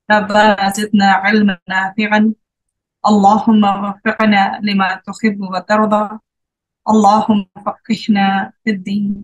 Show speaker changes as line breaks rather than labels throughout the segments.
ربنا زدنا علما نافعا اللهم وفقنا لما تحب وترضى اللهم فقهنا في الدين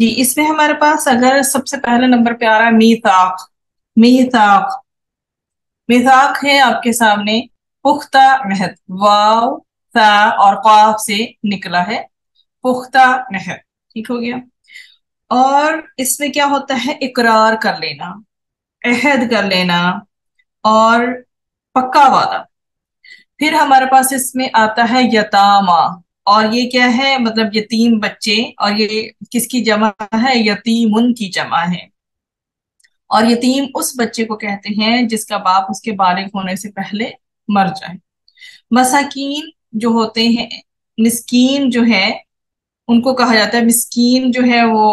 جی اس میں ہمارے پاس اگر سب سے پہلے نمبر پہ آ رہا ہے میثاق. میثاق میثاق ہے آپ کے سامنے پختہ عہد. واو تا اور قاف سے نکلا ہے پختہ عہد. ٹھیک ہو گیا. اور اس میں کیا ہوتا ہے؟ اقرار کر لینا، عہد کر لینا اور پکا وعدہ. پھر ہمارے پاس اس میں آتا ہے یتاما. اور یہ کیا ہے؟ مطلب یتیم بچے. اور یہ کس کی جمع ہے؟ یتیمن کی جمع ہے. اور یتیم اس بچے کو کہتے ہیں جس کا باپ اس کے بالغ ہونے سے پہلے مر جائے. مساکین جو ہوتے ہیں، مسکین جو ہے ان کو کہا جاتا ہے، مسکین جو ہے وہ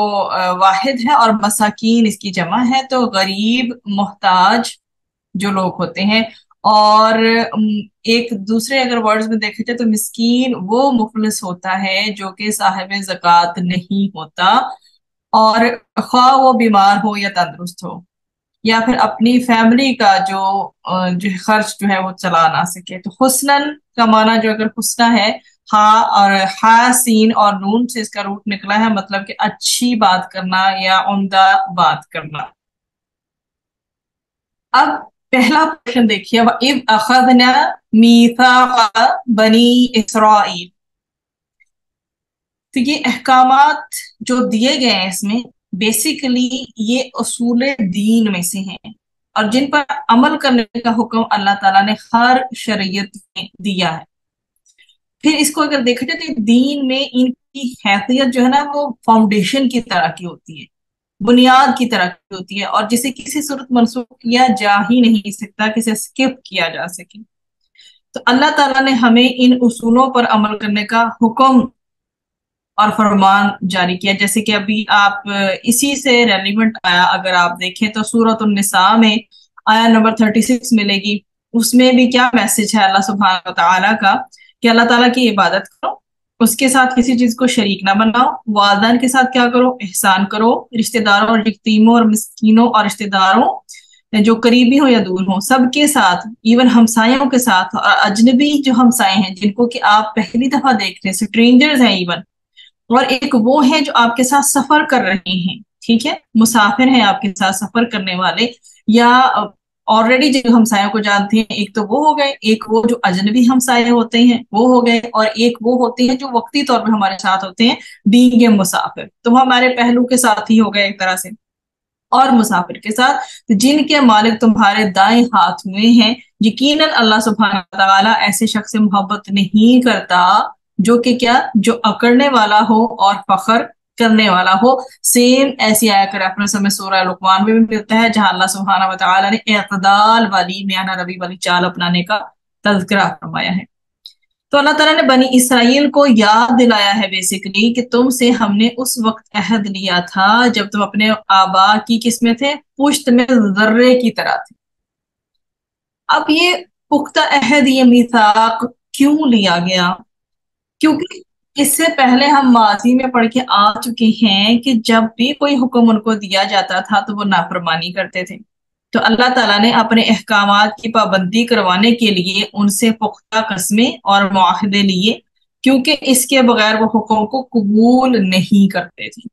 واحد ہے اور مساکین اس کی جمع ہے. تو غریب محتاج جو لوگ ہوتے ہیں. اور ایک دوسرے اگر ورڈز میں دیکھا جائے تو مسکین وہ مفلس ہوتا ہے جو کہ صاحب زکوٰۃ نہیں ہوتا، اور خواہ وہ بیمار ہو یا تندرست ہو، یا پھر اپنی فیملی کا جو خرچ جو ہے وہ چلا نہ سکے. تو حسنن کا معنی جو اگر حسنہ ہے، ہاں اور ہا سین اور نون سے اس کا روٹ نکلا ہے، مطلب کہ اچھی بات کرنا یا عمدہ بات کرنا. اب پہلا پورشن دیکھیے، وَإِذْ أَخَذْنَا مِيثَاقَ بَنِي إِسْرَائِيلَ. تو یہ احکامات جو دیے گئے ہیں اس میں بیسیکلی یہ اصول دین میں سے ہیں، اور جن پر عمل کرنے کا حکم اللہ تعالیٰ نے ہر شریعت میں دیا ہے. پھر اس کو اگر دیکھا جائے تو دین میں ان کی حیثیت جو ہے نا وہ فاؤنڈیشن کی طرح کی ہوتی ہے، بنیاد کی طرح کی ہوتی ہے، اور جسے کسی صورت منسوخ کیا جا ہی نہیں سکتا، کسی اسکپ کیا جا سکے. تو اللہ تعالیٰ نے ہمیں ان اصولوں پر عمل کرنے کا حکم اور فرمان جاری کیا. جیسے کہ ابھی آپ اسی سے ریلیونٹ آیا اگر آپ دیکھیں تو سورۃ النساء میں آیا نمبر 36 ملے گی. اس میں بھی کیا میسج ہے اللہ سبحانہ وتعالیٰ کا کہ اللہ تعالیٰ کی عبادت کرو، اس کے ساتھ کسی چیز کو شریک نہ بناؤ، والدین کے ساتھ کیا کرو؟ احسان کرو، رشتہ داروں اور یتیموں اور مسکینوں اور رشتہ داروں جو قریبی ہوں یا دور ہوں سب کے ساتھ، ایون ہمسایوں کے ساتھ، اور اجنبی جو ہمسائے ہیں جن کو کہ آپ پہلی دفعہ دیکھ رہے ہیں، اسٹرینجرز ہیں ایون، اور ایک وہ ہیں جو آپ کے ساتھ سفر کر رہے ہیں. ٹھیک ہے، مسافر ہیں آپ کے ساتھ سفر کرنے والے، یا آلریڈی جو ہمسایوں کو جانتے ہیں. ایک تو وہ ہو گئے، ایک وہ جو اجنبی ہمسائے ہوتے ہیں وہ ہو گئے، اور ایک وہ ہوتے ہیں جو وقتی طور پہ ہمارے ساتھ ہوتے ہیں، بینگ اے مسافر. تو ہمارے پہلو کے ساتھ ہی ہو گئے ایک طرح سے. اور مسافر کے ساتھ جن کے مالک تمہارے دائیں ہاتھ میں ہیں، یقیناً اللہ سبحانہ تعالیٰ ایسے شخص سے محبت نہیں کرتا جو کہ کیا؟ جو اکڑنے والا ہو اور فخر کرنے والا ہو. سیم ایسی آیا کا ریفرنس ہمیں سورہ لقمان میں بھی ملتا ہے، جہاں اللہ سبحانہ وتعالیٰ نے اعتدال والی میانہ روی والی چال اپنانے کا تذکرہ فرمایا ہے. تو اللہ تعالیٰ نے بنی اسرائیل کو یاد دلایا ہے بیسیکلی کہ تم سے ہم نے اس وقت عہد لیا تھا جب تم اپنے آبا کی کس میں تھے؟ پشت میں ذرے کی طرح تھے. اب یہ پختہ عہد، یہ میثاق کیوں لیا گیا؟ کیونکہ اس سے پہلے ہم ماضی میں پڑھ کے آ چکے ہیں کہ جب بھی کوئی حکم ان کو دیا جاتا تھا تو وہ نافرمانی کرتے تھے. تو اللہ تعالیٰ نے اپنے احکامات کی پابندی کروانے کے لیے ان سے پختہ قسمیں اور معاہدے لیے، کیونکہ اس کے بغیر وہ حکم کو قبول نہیں کرتے تھے.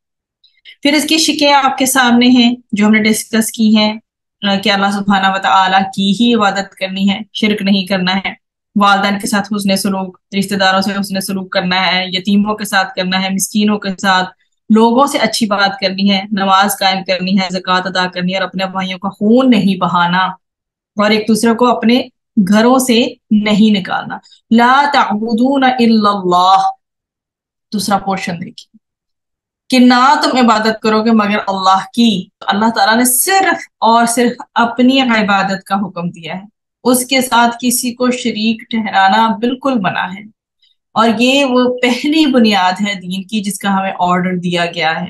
پھر اس کی شکیں آپ کے سامنے ہیں جو ہم نے ڈسکس کی ہیں، کہ اللہ سبحانہ وتعالیٰ کی ہی عبادت کرنی ہے، شرک نہیں کرنا ہے، والدین کے ساتھ حسن سلوک، رشتہ داروں سے حسن سلوک کرنا ہے، یتیموں کے ساتھ کرنا ہے، مسکینوں کے ساتھ، لوگوں سے اچھی بات کرنی ہے، نماز قائم کرنی ہے، زکوٰۃ ادا کرنی ہے، اور اپنے بھائیوں کا خون نہیں بہانا، اور ایک دوسرے کو اپنے گھروں سے نہیں نکالنا. لا تعبدون الا اللہ. دوسرا پورشن دیکھیے کہ نہ تم عبادت کرو گے مگر اللہ کی. تو اللہ تعالیٰ نے صرف اور صرف اپنی عبادت کا حکم دیا ہے، اس کے ساتھ کسی کو شریک ٹھہرانا بالکل منع ہے. اور یہ وہ پہلی بنیاد ہے دین کی جس کا ہمیں آرڈر دیا گیا ہے.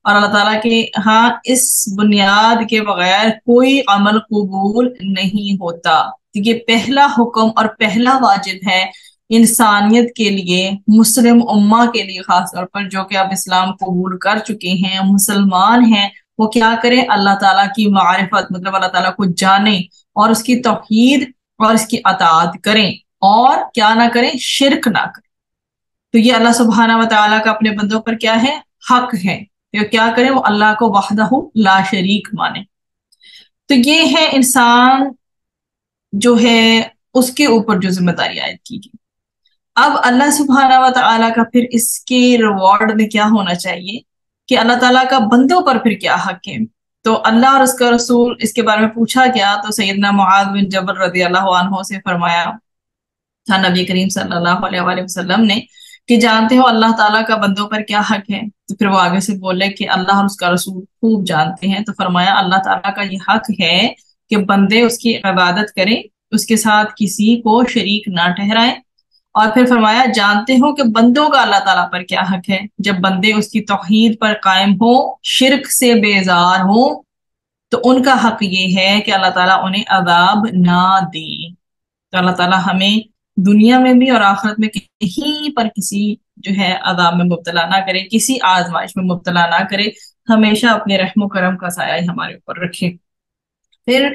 اور اللہ تعالیٰ کے ہاں اس بنیاد کے بغیر کوئی عمل قبول نہیں ہوتا. یہ پہلا حکم اور پہلا واجب ہے انسانیت کے لیے، مسلم امہ کے لیے خاص طور پر، جو کہ اب اسلام قبول کر چکے ہیں، مسلمان ہیں، وہ کیا کریں؟ اللہ تعالیٰ کی معرفت، مطلب اللہ تعالیٰ کو جانیں اور اس کی توحید اور اس کی اطاعت کریں، اور کیا نہ کریں؟ شرک نہ کریں. تو یہ اللہ سبحانہ وتعالیٰ کا اپنے بندوں پر کیا ہے؟ حق ہے. تو کیا کریں؟ وہ اللہ کو وحدہ لا شریک مانے۔ تو یہ ہے انسان جو ہے اس کے اوپر جو ذمہ داری عائد کی گئی۔ اب اللہ سبحانہ و تعالیٰ کا پھر اس کے ریوارڈ میں کیا ہونا چاہیے کہ اللہ تعالیٰ کا بندوں پر پھر کیا حق ہے۔ تو اللہ اور اس کا رسول اس کے بارے میں پوچھا گیا تو سیدنا معاذ بن جبل رضی اللہ عنہ سے فرمایا تھا نبی کریم صلی اللہ علیہ وآلہ وسلم نے کہ جانتے ہو اللہ تعالیٰ کا بندوں پر کیا حق ہے؟ تو پھر وہ آگے سے بولے کہ اللہ اور اس کا رسول خوب جانتے ہیں۔ تو فرمایا اللہ تعالیٰ کا یہ حق ہے کہ بندے اس کی عبادت کریں، اس کے ساتھ کسی کو شریک نہ ٹھہرائیں۔ اور پھر فرمایا جانتے ہو کہ بندوں کا اللہ تعالیٰ پر کیا حق ہے؟ جب بندے اس کی توحید پر قائم ہو، شرک سے بیزار ہو، تو ان کا حق یہ ہے کہ اللہ تعالیٰ انہیں عذاب نہ دے۔ تو اللہ تعالیٰ ہمیں دنیا میں بھی اور آخرت میں کہیں پر کسی جو ہے عذاب میں مبتلا نہ کرے، کسی آزمائش میں مبتلا نہ کرے، ہمیشہ اپنے رحم و کرم کا سایہ ہمارے اوپر رکھے۔ پھر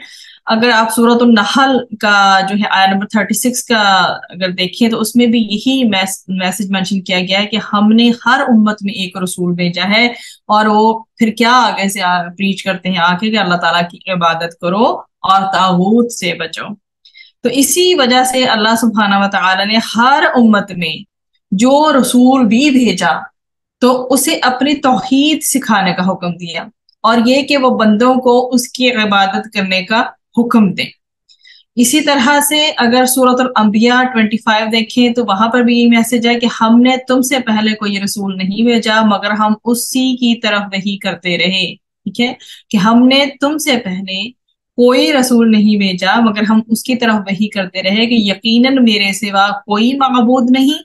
اگر آپ سورۃ النحل کا جو ہے آیت نمبر 36 کا اگر دیکھیں تو اس میں بھی یہی میسج مینشن کیا گیا ہے کہ ہم نے ہر امت میں ایک رسول بھیجا ہے، اور وہ پھر کیا آگے سے پریچ کرتے ہیں آگے کہ اللہ تعالیٰ کی عبادت کرو اور طاغوت سے بچو۔ تو اسی وجہ سے اللہ سبحانہ و تعالیٰ نے ہر امت میں جو رسول بھی بھیجا تو اسے اپنی توحید سکھانے کا حکم دیا، اور یہ کہ وہ بندوں کو اس کی عبادت کرنے کا حکم دیں۔ اسی طرح سے اگر سورۃ الانبیاء 25 دیکھیں تو وہاں پر بھی یہ میسج ہے کہ ہم نے تم سے پہلے کوئی رسول نہیں بھیجا مگر ہم اسی کی طرف وحی کرتے رہے۔ ٹھیک ہے کہ ہم نے تم سے پہلے کوئی رسول نہیں بھیجا مگر ہم اس کی طرف وحی کرتے رہے کہ یقیناً میرے سوا کوئی معبود نہیں،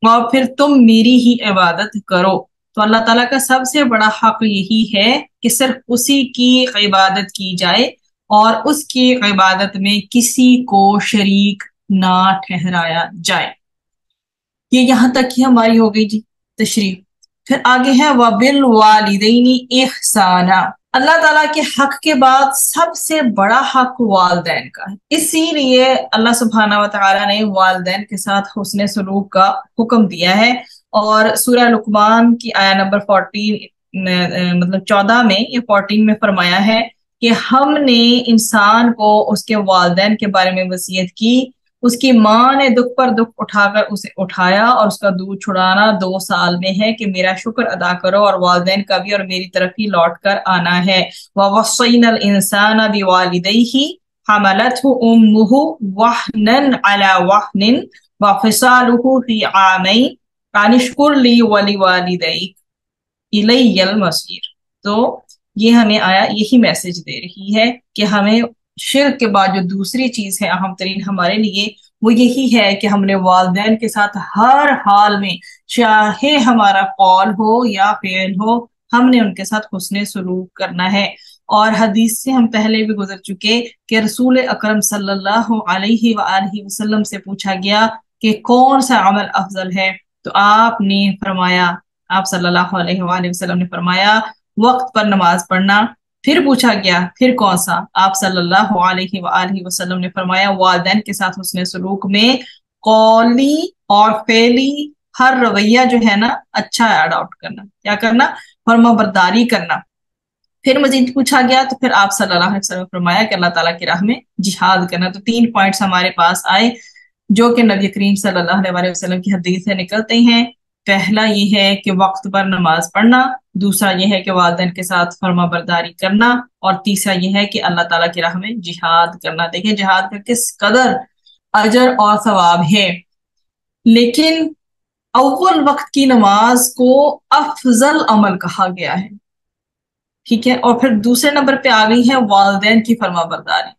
اور پھر تم میری ہی عبادت کرو۔ تو اللہ تعالیٰ کا سب سے بڑا حق یہی ہے کہ صرف اسی کی عبادت کی جائے اور اس کی عبادت میں کسی کو شریک نہ ٹھہرایا جائے۔ یہ یہاں تک ہی ہماری ہو گئی جی تشریح۔ پھر آگے ہے وَبِالْوَالِدَيْنِ إِحْسَانًا۔ اللہ تعالیٰ کے حق کے بعد سب سے بڑا حق والدین کا ہے، اسی لیے اللہ سبحانہ و تعالیٰ نے والدین کے ساتھ حسن سلوک کا حکم دیا ہے۔ اور سورہ لقمان کی آیت نمبر 14 میں یا 14 میں فرمایا ہے کہ ہم نے انسان کو اس کے والدین کے بارے میں وصیت کی، اس کی ماں نے دکھ پر دکھ اٹھا کر اسے اٹھایا، اور اس کا دودھ چھڑانا 2 سال میں ہے کہ میرا شکر ادا کرو، اور والدین کا بھی اور میری طرف ہی لوٹ کر آنا ہے۔ وَوَصَّيْنَا الْإِنسَانَ بِوَالِدَيْهِ حَمَلَتْهُ أُمُّهُ وَهْنًا عَلَى وَهْنٍ وَفِصَالُهُ فِي عَامَيْنِ أَنِ اشْكُرْ لِي وَلِوَالِدَيْكَ إِلَيَّ الْمَصِيرُ۔ تو یہ ہمیں آیا یہی میسج دے رہی ہے کہ ہمیں شرک کے بعد جو دوسری چیز ہے اہم ترین ہمارے لیے وہ یہی ہے کہ ہم نے والدین کے ساتھ ہر حال میں، چاہے ہمارا قول ہو یا فعل ہو، ہم نے ان کے ساتھ حسن سلوک کرنا ہے۔ اور حدیث سے ہم پہلے بھی گزر چکے کہ رسول اکرم صلی اللہ علیہ وآلہ وسلم سے پوچھا گیا کہ کون سا عمل افضل ہے، تو آپ نے فرمایا، آپ صلی اللہ علیہ وآلہ وسلم نے فرمایا وقت پر نماز پڑھنا۔ پھر پوچھا گیا پھر کون سا؟ آپ صلی اللہ علیہ وآلہ وسلم نے فرمایا والدین کے ساتھ حسن سلوک میں قولی اور فعلی ہر رویہ جو ہے نا اچھا اڈاپٹ کرنا، کیا کرنا؟ فرما برداری کرنا۔ پھر مزید پوچھا گیا تو پھر آپ صلی اللہ علیہ وسلم نے فرمایا کہ اللہ تعالیٰ کی راہ میں جہاد کرنا۔ تو 3 پوائنٹس ہمارے پاس آئے جو کہ نبی کریم صلی اللہ علیہ وسلم کی حدیث سے نکلتے ہیں۔ پہلا یہ ہے کہ وقت پر نماز پڑھنا، دوسرا یہ ہے کہ والدین کے ساتھ فرما برداری کرنا، اور تیسرا یہ ہے کہ اللہ تعالیٰ کی راہ میں جہاد کرنا۔ دیکھیں جہاد کا کس قدر اجر اور ثواب ہے، لیکن اول وقت کی نماز کو افضل عمل کہا گیا ہے، ٹھیک ہے۔ اور پھر دوسرے نمبر پہ آ گئی ہے والدین کی فرما برداری،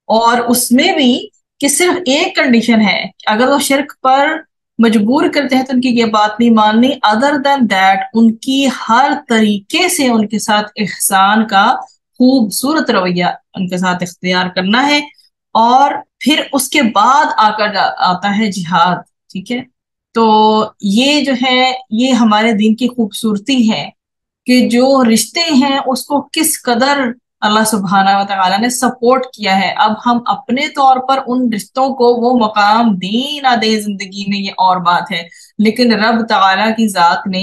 اور اس میں بھی کہ صرف ایک کنڈیشن ہے کہ اگر وہ شرک پر مجبور کرتے ہیں تو ان کی یہ بات نہیں ماننی، ادر دین دیٹ ان کی ہر طریقے سے ان کے ساتھ احسان کا خوبصورت رویہ ان کے ساتھ اختیار کرنا ہے، اور پھر اس کے بعد آ کر آتا ہے جہاد، ٹھیک ہے۔ تو یہ جو ہے یہ ہمارے دین کی خوبصورتی ہے کہ جو رشتے ہیں اس کو کس قدر اللہ سبحانہ و تعالیٰ نے سپورٹ کیا ہے۔ اب ہم اپنے طور پر ان رشتوں کو وہ مقام دیں نہ دے زندگی میں یہ اور بات ہے، لیکن رب تعالیٰ کی ذات نے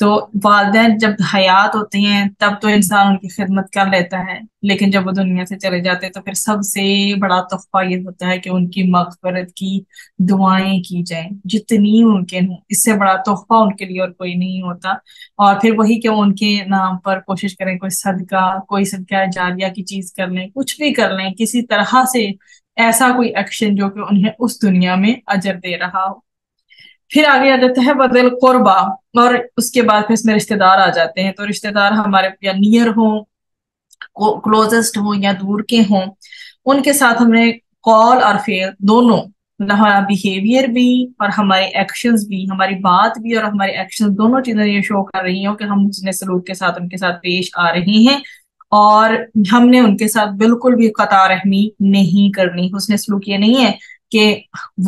تو والدین جب حیات ہوتے ہیں تب تو انسان ان کی خدمت کر لیتا ہے، لیکن جب وہ دنیا سے چلے جاتے ہیں تو پھر سب سے بڑا تحفہ یہ ہوتا ہے کہ ان کی مغفرت کی دعائیں کی جائیں جتنی ممکن ہو۔ اس سے بڑا تحفہ ان کے لیے اور کوئی نہیں ہوتا۔ اور پھر وہی کہ ان کے نام پر کوشش کریں، کوئی صدقہ جاریہ کی چیز کر لیں، کچھ بھی کر لیں، کسی طرح سے ایسا کوئی ایکشن جو کہ انہیں اس دنیا میں اجر دے رہا ہو۔ پھر آگے آ جاتا ہے بدل قربا، اور اس کے بعد پھر اس میں رشتہ دار آ جاتے ہیں۔ تو رشتہ دار ہمارے یا نیئر ہوں، کلوزسٹ ہوں یا دور کے ہوں، ان کے ساتھ ہم نے کال اور فعل دونوں، ہمارا بیہیویئر بھی اور ہمارے ایکشنز بھی، ہماری بات بھی اور ہمارے ایکشنز دونوں چیزیں یہ شو کر رہی ہوں کہ ہم حسن سلوک کے ساتھ ان کے ساتھ پیش آ رہے ہیں، اور ہم نے ان کے ساتھ بالکل بھی قطع رحمی نہیں کرنی۔ حسن سلوک یہ نہیں ہے کہ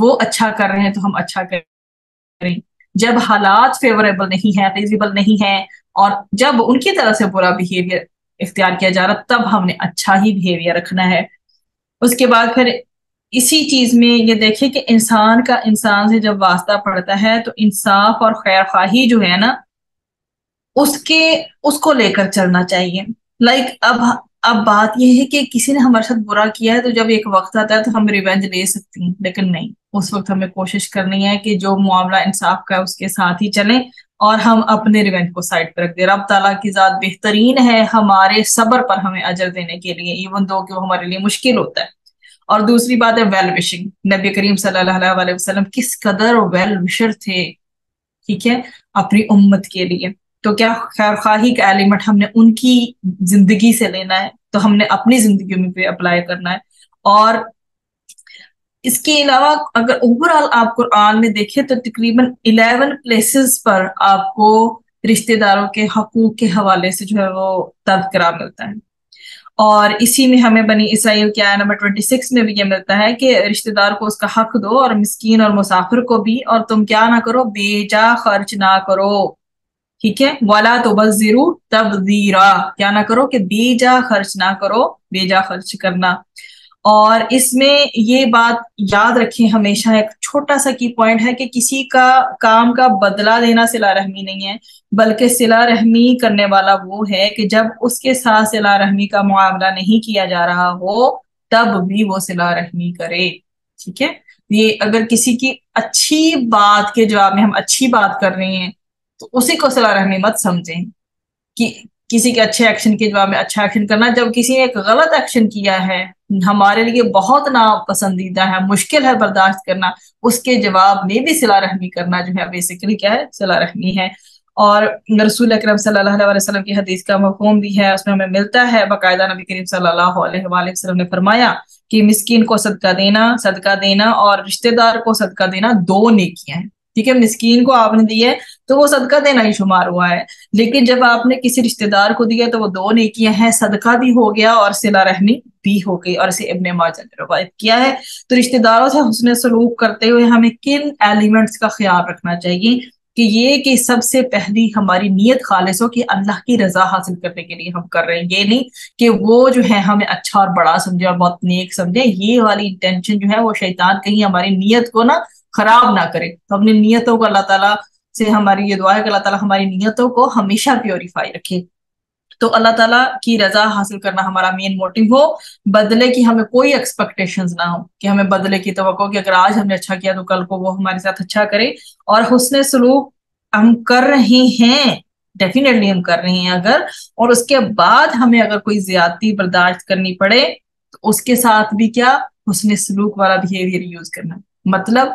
وہ اچھا کر رہے ہیں تو ہم اچھا کریں، جب حالات فیوریبل نہیں ہے، فیزیبل نہیں ہے، اور جب ان کی طرف سے برا بیہیویئر اختیار کیا جا رہا تب ہم نے اچھا ہی بیہیویئر رکھنا ہے۔ اس کے بعد پھر اسی چیز میں یہ دیکھیں کہ انسان کا انسان سے جب واسطہ پڑتا ہے تو انصاف اور خیر خواہی جو ہے نا اس کو لے کر چلنا چاہیے۔ اب بات یہ ہے کہ کسی نے ہمارے ساتھ برا کیا ہے تو جب ایک وقت آتا ہے تو ہم ریونج لے سکتی ہیں، لیکن نہیں، اس وقت ہمیں کوشش کرنی ہے کہ جو معاملہ انصاف کا ہے اس کے ساتھ ہی چلیں، اور ہم اپنے ریونج کو سائڈ پہ رکھ دیں۔ رب تعالیٰ کی ذات بہترین ہے ہمارے صبر پر ہمیں اجر دینے کے لیے، ایون دو کہ وہ ہمارے لیے مشکل ہوتا ہے۔ اور دوسری بات ہے ویل وشنگ۔ نبی کریم صلی اللہ علیہ وسلم کس قدر ویل وشر تھے، ٹھیک ہے، اپنی امت کے لیے۔ تو کیا خیر خواہی کا ایلیمنٹ ہم نے ان کی زندگی سے لینا ہے، تو ہم نے اپنی زندگی میں بھی اپلائی کرنا ہے۔ اور اس کے علاوہ اگر اوور آل آپ قرآن میں دیکھیں تو تقریباً 11 پلیسز پر آپ کو رشتہ داروں کے حقوق کے حوالے سے جو ہے وہ تذکرہ ملتا ہے، اور اسی میں ہمیں بنی اسرائیل کی آیت نمبر 26 میں بھی یہ ملتا ہے کہ رشتہ دار کو اس کا حق دو، اور مسکین اور مسافر کو بھی، اور تم کیا نہ کرو، بے جا خرچ نہ کرو، ٹھیک ہے، وَلَا تُبَذِّرُوا تَبْذِيرًا، کیا نہ کرو کہ بے جا خرچ نہ کرو، بے جا خرچ کرنا۔ اور اس میں یہ بات یاد رکھیں ہمیشہ، ایک چھوٹا سا کی پوائنٹ ہے کہ کسی کا کام کا بدلہ دینا صلہ رحمی نہیں ہے، بلکہ صلہ رحمی کرنے والا وہ ہے کہ جب اس کے ساتھ صلہ رحمی کا معاملہ نہیں کیا جا رہا ہو تب بھی وہ صلہ رحمی کرے، ٹھیک ہے۔ یہ اگر کسی کی اچھی بات کے جواب میں ہم اچھی بات کر رہے ہیں تو اسی کو صلہ رحمی مت سمجھیں، کہ کسی کے اچھے ایکشن کے جواب میں اچھا ایکشن کرنا۔ جب کسی نے ایک غلط ایکشن کیا ہے، ہمارے لیے بہت ناپسندیدہ ہے، مشکل ہے برداشت کرنا، اس کے جواب میں بھی صلہ رحمی کرنا جو ہے بیسیکلی کیا ہے، صلہ رحمی ہے۔ اور رسول اکرم صلی اللہ علیہ وسلم کی حدیث کا مفہوم بھی ہے، اس میں ہمیں ملتا ہے باقاعدہ، نبی کریم صلی اللہ علیہ وآلہ وسلم نے فرمایا کہ مسکین کو صدقہ دینا اور رشتہ دار کو صدقہ دینا دو نیکیاں ہیں، ٹھیک ہے۔ مسکین کو آپ نے دیے تو وہ صدقہ دینا ہی شمار ہوا ہے، لیکن جب آپ نے کسی رشتہ دار کو دیا تو وہ دو نیکیاں ہیں، صدقہ بھی ہو گیا اور صلہ رحمی بھی ہو گئی، اور اسے ابن ماجہ نے روایت کیا ہے۔ تو رشتہ داروں سے حسن سلوک کرتے ہوئے ہمیں کن ایلیمنٹس کا خیال رکھنا چاہیے کہ یہ کہ سب سے پہلی ہماری نیت خالص ہو کہ اللہ کی رضا حاصل کرنے کے لیے ہم کر رہے ہیں، یہ نہیں کہ وہ جو ہے ہمیں اچھا اور بڑا سمجھے اور بہت نیک سمجھے، یہ والی انٹینشن جو ہے وہ شیطان کہیں ہماری نیت کو نا خراب نہ کرے۔ تو اپنی نیتوں کو اللہ تعالیٰ سے ہماری یہ دعا ہے کہ اللہ تعالیٰ ہماری نیتوں کو ہمیشہ پیوریفائی رکھے، تو اللہ تعالیٰ کی رضا حاصل کرنا ہمارا مین موٹیو ہو، بدلے کی ہمیں کوئی ایکسپیکٹیشنز نہ ہو کہ ہمیں بدلے کی توقع کہ اگر آج ہم نے اچھا کیا تو کل کو وہ ہمارے ساتھ اچھا کرے۔ اور حسن سلوک ہم کر رہے ہیں، ڈیفینیٹلی ہم کر رہے ہیں اگر، اور اس کے بعد ہمیں اگر کوئی زیادتی برداشت کرنی پڑے تو اس کے ساتھ بھی کیا، حسن سلوک والا بیہیویئر یوز کرنا۔ مطلب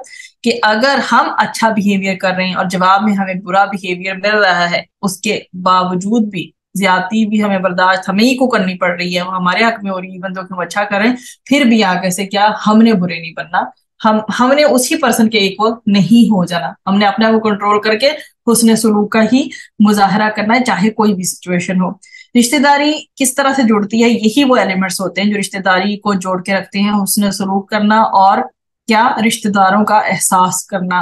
کہ اگر ہم اچھا بیہیویئر کر رہے ہیں اور جواب میں ہمیں برا بیہیویئر مل رہا ہے، اس کے باوجود بھی زیادتی بھی ہمیں برداشت ہمیں ہی کو کرنی پڑ رہی ہے، وہ ہمارے حق میں ہو رہی ہے، بندوں کو ہم اچھا کریں، پھر بھی آگے سے کیا، ہم نے برے نہیں بننا، ہم نے اسی پرسن کے ایکول نہیں ہو جانا، ہم نے اپنے آپ کو کنٹرول کر کے حسن سلوک کا ہی مظاہرہ کرنا ہے، چاہے کوئی بھی سچویشن ہو۔ رشتہ داری کس طرح سے جڑتی ہے، یہی وہ ایلیمنٹس ہوتے ہیں جو رشتہ داری کو جوڑ کے رکھتے ہیں، حسن سلوک کرنا اور کیا، رشتہ داروں کا احساس کرنا۔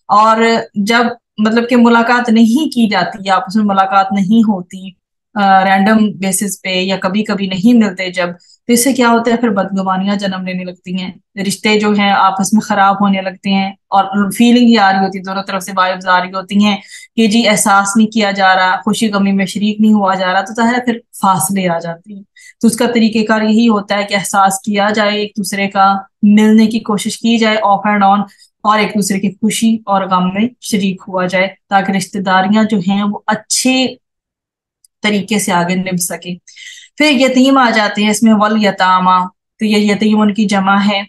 اور جب مطلب کہ ملاقات نہیں کی جاتی، آپس میں ملاقات نہیں ہوتی، رینڈم بیسس پہ یا کبھی کبھی نہیں ملتے جب، تو اس سے کیا ہوتا ہے، پھر بدگمانیاں جنم لینے لگتی ہیں، رشتے جو ہیں آپس میں خراب ہونے لگتے ہیں، اور فیلنگ ہی آ رہی ہوتی ہے، دونوں طرف سے وائبز آ رہی ہوتی ہیں کہ جی احساس نہیں کیا جا رہا، خوشی غمی میں شریک نہیں ہوا جا رہا، تو ظاہر ہے پھر فاصلے آ جاتے ہیں۔ تو اس کا طریقہ کار یہی ہوتا ہے کہ احساس کیا جائے ایک دوسرے کا، ملنے کی کوشش کی جائے آف اینڈ آن، اور ایک دوسرے کی خوشی اور غم میں شریک ہوا جائے، تاکہ رشتہ داریاں جو ہیں وہ اچھے طریقے سے آگے نبھ سکے۔ پھر یتیم آ جاتے ہیں اس میں، والیتامہ، تو یہ یتیم ان کی جمع ہے۔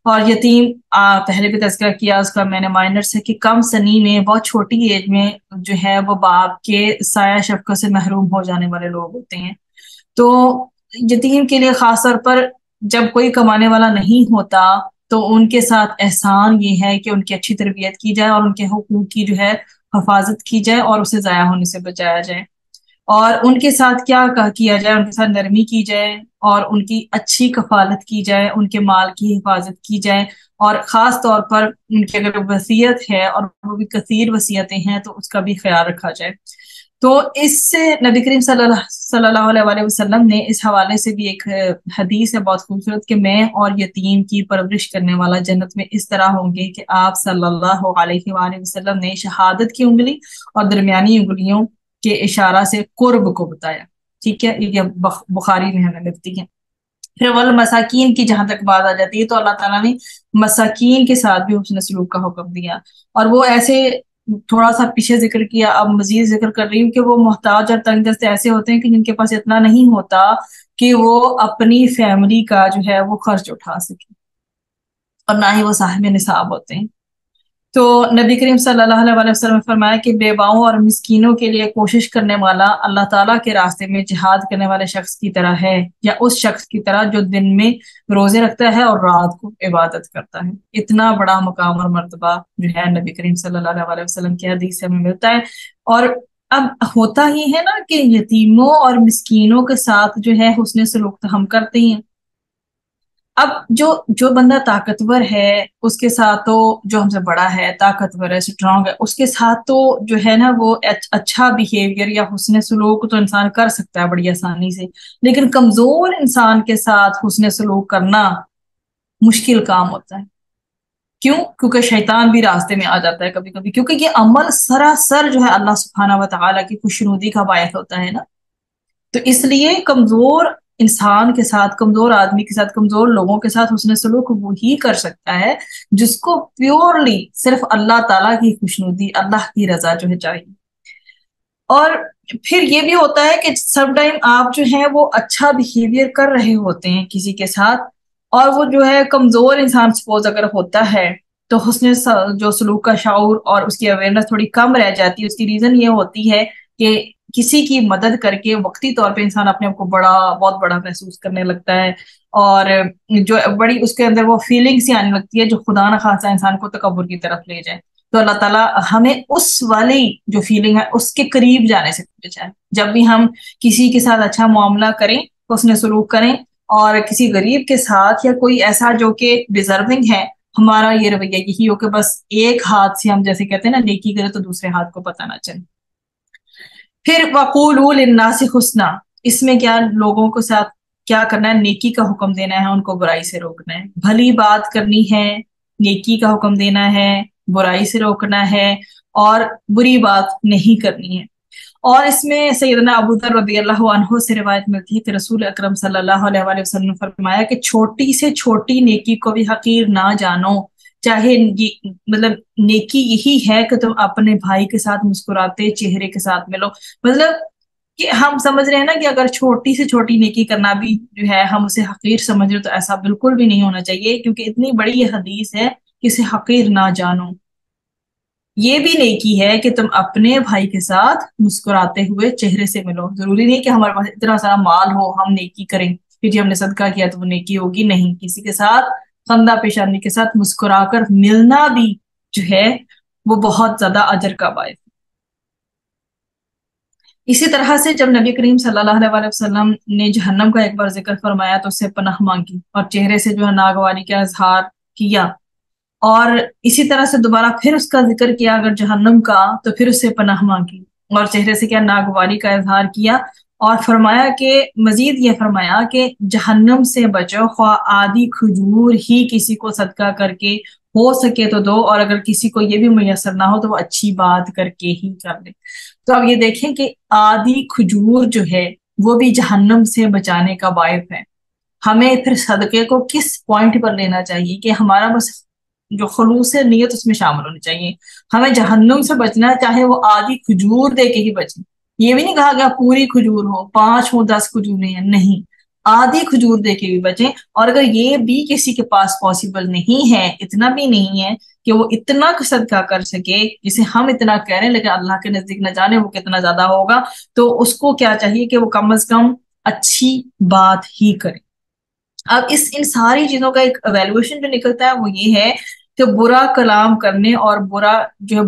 اور یتیم پہلے بھی تذکرہ کیا اس کا میں نے، مائنر سے، کہ کم سنی میں، بہت چھوٹی ایج میں جو ہے وہ باپ کے سایہ شفقت سے محروم ہو جانے والے لوگ ہوتے ہیں۔ تو یتیم کے لیے خاص طور پر جب کوئی کمانے والا نہیں ہوتا تو ان کے ساتھ احسان یہ ہے کہ ان کی اچھی تربیت کی جائے، اور ان کے حقوق کی جو ہے حفاظت کی جائے، اور اسے ضائع ہونے سے بچایا جائے، اور ان کے ساتھ کیا کیا جائے، ان کے ساتھ نرمی کی جائے، اور ان کی اچھی کفالت کی جائے، ان کے مال کی حفاظت کی جائے، اور خاص طور پر ان کی اگر وصیت ہے اور وہ بھی کثیر وصیتیں ہیں تو اس کا بھی خیال رکھا جائے۔ تو اس سے نبی کریم صلی اللہ علیہ وسلم نے اس حوالے سے بھی ایک حدیث ہے بہت خوبصورت، کہ میں اور یتیم کی پرورش کرنے والا جنت میں اس طرح ہوں گے کہ آپ صلی اللہ علیہ وآلہ وسلم نے شہادت کی انگلی اور درمیانی انگلیوں کے اشارہ سے قرب کو بتایا۔ ٹھیک ہے، یہ بخاری میں ہمیں ملتی ہے۔ پھر والمساکین کی جہاں تک بات آ جاتی ہے تو اللہ تعالیٰ نے مساکین کے ساتھ بھی حسن سلوک کا حکم دیا، اور وہ ایسے تھوڑا سا پیچھے ذکر کیا، اب مزید ذکر کر رہی ہوں کہ وہ محتاج اور تنگ دست ایسے ہوتے ہیں کہ جن کے پاس اتنا نہیں ہوتا کہ وہ اپنی فیملی کا جو ہے وہ خرچ اٹھا سکے، اور نہ ہی وہ صاحب نصاب ہوتے ہیں۔ تو نبی کریم صلی اللہ علیہ وسلم نے فرمایا کہ بیواؤں اور مسکینوں کے لیے کوشش کرنے والا اللہ تعالیٰ کے راستے میں جہاد کرنے والے شخص کی طرح ہے، یا اس شخص کی طرح جو دن میں روزے رکھتا ہے اور رات کو عبادت کرتا ہے۔ اتنا بڑا مقام اور مرتبہ جو ہے نبی کریم صلی اللہ علیہ وسلم کی حدیث سے ہمیں ملتا ہے۔ اور اب ہوتا ہی ہے نا کہ یتیموں اور مسکینوں کے ساتھ جو ہے حسن سلوک تو ہم کرتے ہی ہیں۔ اب جو بندہ طاقتور ہے اس کے ساتھ تو، جو ہم سے بڑا ہے، طاقتور ہے، اسٹرانگ ہے، اس کے ساتھ تو جو ہے نا وہ اچھا بیہیویئر یا حسن سلوک تو انسان کر سکتا ہے بڑی آسانی سے، لیکن کمزور انسان کے ساتھ حسن سلوک کرنا مشکل کام ہوتا ہے۔ کیوں؟ کیونکہ شیطان بھی راستے میں آ جاتا ہے کبھی کبھی، کیونکہ یہ عمل سراسر جو ہے اللہ سبحانہ و تعالیٰ کی خوشنودی کا باعث ہوتا ہے نا۔ تو اس لیے کمزور انسان کے ساتھ، کمزور آدمی کے ساتھ، کمزور لوگوں کے ساتھ حسن سلوک وہی کر سکتا ہے جس کو پیورلی صرف اللہ تعالیٰ کی خوشنودی، اللہ کی رضا جو ہے چاہیے۔ اور پھر یہ بھی ہوتا ہے کہ سم ٹائم آپ جو ہیں وہ اچھا بیہیویئر کر رہے ہوتے ہیں کسی کے ساتھ، اور وہ جو ہے کمزور انسان سپوز اگر ہوتا ہے تو حسن جو سلوک کا شعور اور اس کی اویئرنس تھوڑی کم رہ جاتی ہے۔ اس کی ریزن یہ ہوتی ہے کہ کسی کی مدد کر کے وقتی طور پہ انسان اپنے آپ کو بہت بڑا محسوس کرنے لگتا ہے، اور جو بڑی اس کے اندر وہ فیلنگ سی آنے لگتی ہے جو خدا نہ خواستہ انسان کو تکبر کی طرف لے جائے۔ تو اللہ تعالیٰ ہمیں اس والی جو فیلنگ ہے اس کے قریب جانے سے بچائے۔ جب بھی ہم کسی کے ساتھ اچھا معاملہ کریں، حسن سلوک کریں، اور کسی غریب کے ساتھ یا کوئی ایسا جو کہ ڈیزرونگ ہے، ہمارا یہ رویہ یہی ہو کہ بس ایک ہاتھ سے ہم جیسے کہتے ہیں نا نیکی کرے تو دوسرے ہاتھ کو پتہ نہ چلے۔ پھر وَقُولُوا لِلنَّاسِ حُسْنًا، اس میں کیا لوگوں کے ساتھ کیا کرنا ہے؟ نیکی کا حکم دینا ہے، ان کو برائی سے روکنا ہے، بھلی بات کرنی ہے، نیکی کا حکم دینا ہے، برائی سے روکنا ہے، اور بری بات نہیں کرنی ہے۔ اور اس میں سیدنا ابو ذر رضی اللہ عنہ سے روایت ملتی ہے کہ رسول اکرم صلی اللہ علیہ وآلہ وسلم نے فرمایا کہ چھوٹی سے چھوٹی نیکی کو بھی حقیر نہ جانو، چاہے مطلب نیکی یہی ہے کہ تم اپنے بھائی کے ساتھ مسکراتے چہرے کے ساتھ ملو۔ مطلب کہ ہم سمجھ رہے ہیں نا کہ اگر چھوٹی سے چھوٹی نیکی کرنا بھی جو ہے ہم اسے حقیر سمجھ رہے، تو ایسا بالکل بھی نہیں ہونا چاہیے، کیونکہ اتنی بڑی یہ حدیث ہے کہ اسے حقیر نہ جانو۔ یہ بھی نیکی ہے کہ تم اپنے بھائی کے ساتھ مسکراتے ہوئے چہرے سے ملو۔ ضروری نہیں کہ ہمارے پاس اتنا سارا مال ہو ہم نیکی کریں، پھر جی ہم نے صدقہ کیا تو وہ نیکی ہوگی، نہیں، کسی کے ساتھ خندہ پیشانی کے ساتھ مسکرا کر ملنا بھی جو ہے وہ بہت زیادہ اجر کا باعث۔ اسی طرح سے جب نبی کریم صلی اللہ علیہ وسلم نے جہنم کا ایک بار ذکر فرمایا تو اس سے پناہ مانگی، اور چہرے سے جو ہے ناگواری کا اظہار کیا، اور اسی طرح سے دوبارہ پھر اس کا ذکر کیا اگر جہنم کا، تو پھر اس سے پناہ مانگی اور چہرے سے کیا ناگواری کا اظہار کیا، اور فرمایا کہ مزید یہ فرمایا کہ جہنم سے بچو، خواہ آدھی کھجور ہی کسی کو صدقہ کر کے ہو سکے تو دو، اور اگر کسی کو یہ بھی میسر نہ ہو تو وہ اچھی بات کر کے ہی کر لے۔ تو اب یہ دیکھیں کہ آدھی کھجور جو ہے وہ بھی جہنم سے بچانے کا باعث ہے۔ ہمیں پھر صدقے کو کس پوائنٹ پر لینا چاہیے کہ ہمارا بس جو خلوص نیت اس میں شامل ہونی چاہیے۔ ہمیں جہنم سے بچنا ہے، چاہے وہ آدھی کھجور دے کے ہی بچے۔ یہ بھی نہیں کہا گیا پوری کھجور ہو، 5 ہو، 10 کھجوریں ہیں، نہیں، آدھی کھجور دے کے بھی بچیں۔ اور اگر یہ بھی کسی کے پاس پاسبل نہیں ہے، اتنا بھی نہیں ہے کہ وہ اتنا صدقہ کر سکے جسے ہم اتنا کہہ رہے ہیں، لیکن اللہ کے نزدیک نہ جانے وہ کتنا زیادہ ہوگا، تو اس کو کیا چاہیے کہ وہ کم از کم اچھی بات ہی کرے۔ اب ان ساری چیزوں کا ایک ایویلویشن جو نکلتا ہے وہ یہ ہے کہ برا کلام کرنے اور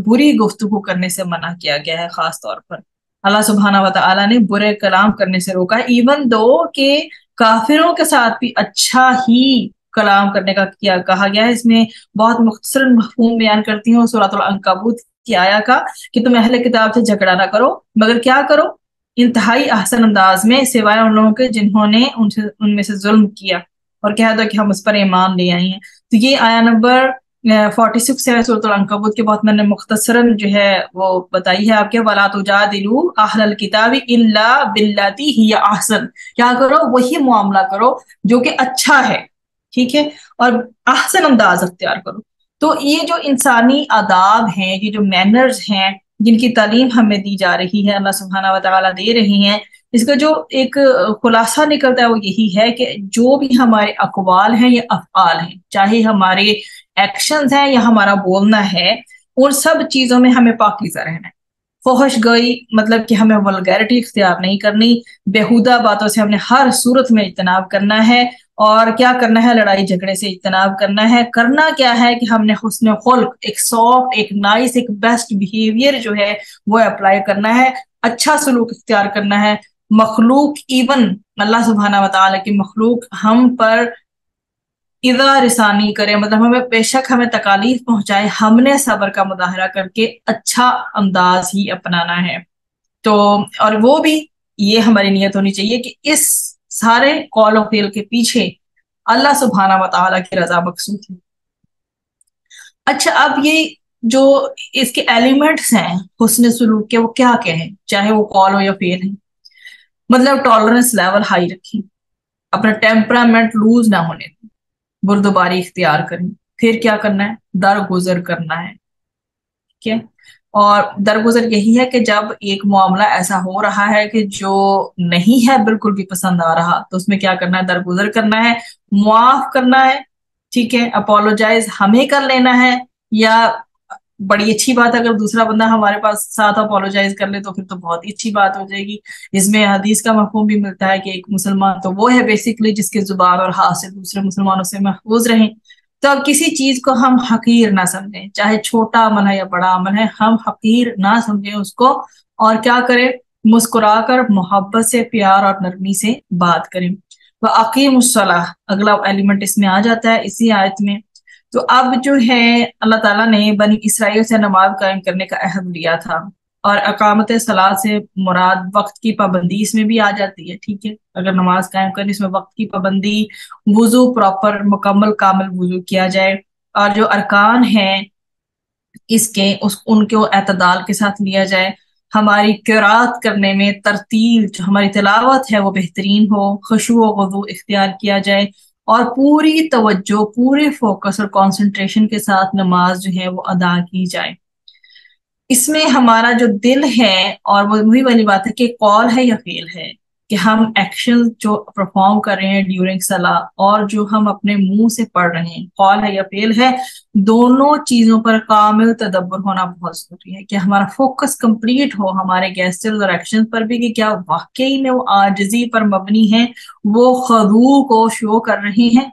بری گفتگو کرنے سے منع کیا گیا ہے۔ خاص طور پر اللہ سبحانہ و تعالیٰ نے برے کلام کرنے سے روکا، ایون دو کہ کافروں کے ساتھ بھی اچھا ہی کلام کرنے کا کہا گیا ہے۔ اس میں بہت مختصر مفہوم بیان کرتی ہوں سورۃ العنکبوت کی آیا کا کہ تم اہل کتاب سے جھگڑا نہ کرو، مگر کیا کرو، انتہائی احسن انداز میں، سوائے ان لوگوں کے جنہوں نے ان میں سے ظلم کیا، اور کہہ دو کہ ہم اس پر ایمان لے آئے ہیں۔ تو یہ آیا نمبر 46 ہے سورۃ العنکبوت کے، بہت میں نے مختصراً جو ہے وہ بتائی ہے آپ کے، وَلَا تُجَادِلُوا أَهْلَ الْكِتَابِ إِلَّا بِالَّتِي هِيَ أَحْسَنُ، کیا کرو، وہی معاملہ کرو جو کہ اچھا ہے، ٹھیک ہے، اور احسن انداز اختیار کرو۔ تو یہ جو انسانی آداب ہیں، یہ جو مینرز ہیں جن کی تعلیم ہمیں دی جا رہی ہے، اللہ سبحانہ و تعالیٰ دے رہی ہیں، اس کا جو ایک خلاصہ نکلتا ہے وہ یہی ہے کہ جو بھی ہمارے اقوال ہیں یا افعال ہیں، چاہے ہمارے ایکشنز ہیں یا ہمارا بولنا ہے، ان سب چیزوں میں ہمیں پاکیزہ رہنا ہے۔ فحش گوئی مطلب کہ ہمیں ولگیرٹی اختیار نہیں کرنی، بیہودہ باتوں سے ہم نے ہر صورت میں اجتناب کرنا ہے، اور کیا کرنا ہے، لڑائی جھگڑے سے اجتناب کرنا ہے۔ کرنا کیا ہے کہ ہم نے حسن خلق، ایک سافٹ، ایک نائس، ایک بیسٹ بیہیویئر جو ہے وہ اپلائی کرنا ہے، اچھا سلوک اختیار کرنا ہے۔ مخلوق، ایون اللہ سبحانہ و تعالیٰ کی مخلوق ہم پر اذا رسانی کرے، مطلب ہمیں بے شک ہمیں تکالیف پہنچائے، ہم نے صبر کا مظاہرہ کر کے اچھا انداز ہی اپنانا ہے۔ تو اور وہ بھی یہ ہماری نیت ہونی چاہیے کہ اس سارے قول و فعل کے پیچھے اللہ سبحانہ و تعالیٰ کی رضا مقصود ہے۔ اچھا، اب یہ جو اس کے ایلیمنٹس ہیں حسن سلوک کے، وہ کیا ہیں، چاہے وہ قول ہو یا فعل ہے، مطلب ٹالرنس لیول ہائی رکھیں، اپنا ٹیمپرامنٹ لوز نہ ہونے دیں، بردباری اختیار کریں، پھر کیا کرنا ہے، درگزر کرنا ہے، ٹھیک ہے۔ اور درگزر یہی ہے کہ جب ایک معاملہ ایسا ہو رہا ہے کہ جو نہیں ہے بالکل بھی پسند آ رہا، تو اس میں کیا کرنا ہے، درگزر کرنا ہے، معاف کرنا ہے، ٹھیک ہے، اپولوجائز ہمیں کر لینا ہے، یا بڑی اچھی بات ہے اگر دوسرا بندہ ہمارے پاس ساتھ اپولوجائز کر لے تو پھر تو بہت ہی اچھی بات ہو جائے گی۔ اس میں حدیث کا مفہوم بھی ملتا ہے کہ ایک مسلمان تو وہ ہے بیسیکلی جس کے زبان اور ہاتھ سے دوسرے مسلمانوں سے محفوظ رہیں۔ تو اب کسی چیز کو ہم حقیر نہ سمجھیں، چاہے چھوٹا عمل ہے یا بڑا عمل ہے، ہم حقیر نہ سمجھیں اس کو، اور کیا کریں، مسکرا کر محبت سے، پیار اور نرمی سے بات کریں۔ وَأَقِيمُوا الصَّلَاةَ، اگلا ایلیمنٹ اس میں آ جاتا ہے اسی آیت میں۔ تو اب جو ہے اللہ تعالیٰ نے بنی اسرائیل سے نماز قائم کرنے کا عہد لیا تھا، اور اقامت صلاۃ سے مراد وقت کی پابندی اس میں بھی آ جاتی ہے، ٹھیک ہے، اگر نماز قائم کرنے اس میں وقت کی پابندی، وضو پراپر مکمل کامل وضو کیا جائے، اور جو ارکان ہیں ان کو اعتدال کے ساتھ لیا جائے، ہماری قرات کرنے میں ترتیل، جو ہماری تلاوت ہے وہ بہترین ہو، خشوع و خضوع اختیار کیا جائے، اور پوری توجہ، پورے فوکس اور کانسنٹریشن کے ساتھ نماز جو ہے وہ ادا کی جائے۔ اس میں ہمارا جو دل ہے، اور وہ وہی والی بات ہے کہ قول ہے یا فعل ہے، کہ ہم ایکشن جو پرفارم کر رہے ہیں ڈیورنگ صلاح، اور جو ہم اپنے منہ سے پڑھ رہے ہیں، قول ہے یا فعل ہے، دونوں چیزوں پر کامل تدبر ہونا بہت ضروری ہے، کہ ہمارا فوکس کمپلیٹ ہو ہمارے گیسچرز اور ایکشن پر بھی، کہ کیا واقعی میں وہ عاجزی پر مبنی ہیں، وہ خضوع کو شو کر رہے ہیں۔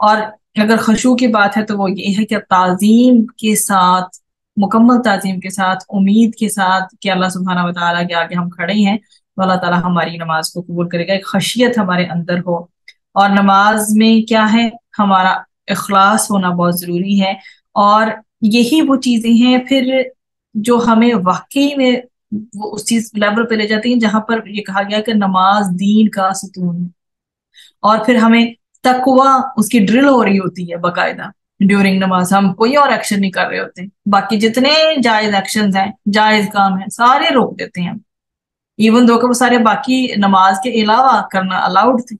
اور اگر خشوع کی بات ہے تو وہ یہ ہے کہ تعظیم کے ساتھ، مکمل تعظیم کے ساتھ، امید کے ساتھ کہ اللہ سبحانہ و تعالیٰ کے آگے ہم کھڑے ہیں تو اللہ تعالیٰ ہماری نماز کو قبول کرے گا، ایک خشیت ہمارے اندر ہو۔ اور نماز میں کیا ہے، ہمارا اخلاص ہونا بہت ضروری ہے، اور یہی وہ چیزیں ہیں پھر جو ہمیں واقعی میں وہ اس چیز لیول پہ لے جاتی ہیں جہاں پر یہ کہا گیا کہ نماز دین کا ستون ہے، اور پھر ہمیں تقوی اس کی ڈرل ہو رہی ہوتی ہے باقاعدہ ڈیورنگ نماز. ہم کوئی اور ایکشن نہیں کر رہے ہوتے، باقی جتنے جائز ایکشنز ہیں، جائز کام ہیں، سارے روک دیتے ہیں. ایون دو کہ وہ سارے باقی نماز کے علاوہ کرنا الاؤڈ تھے.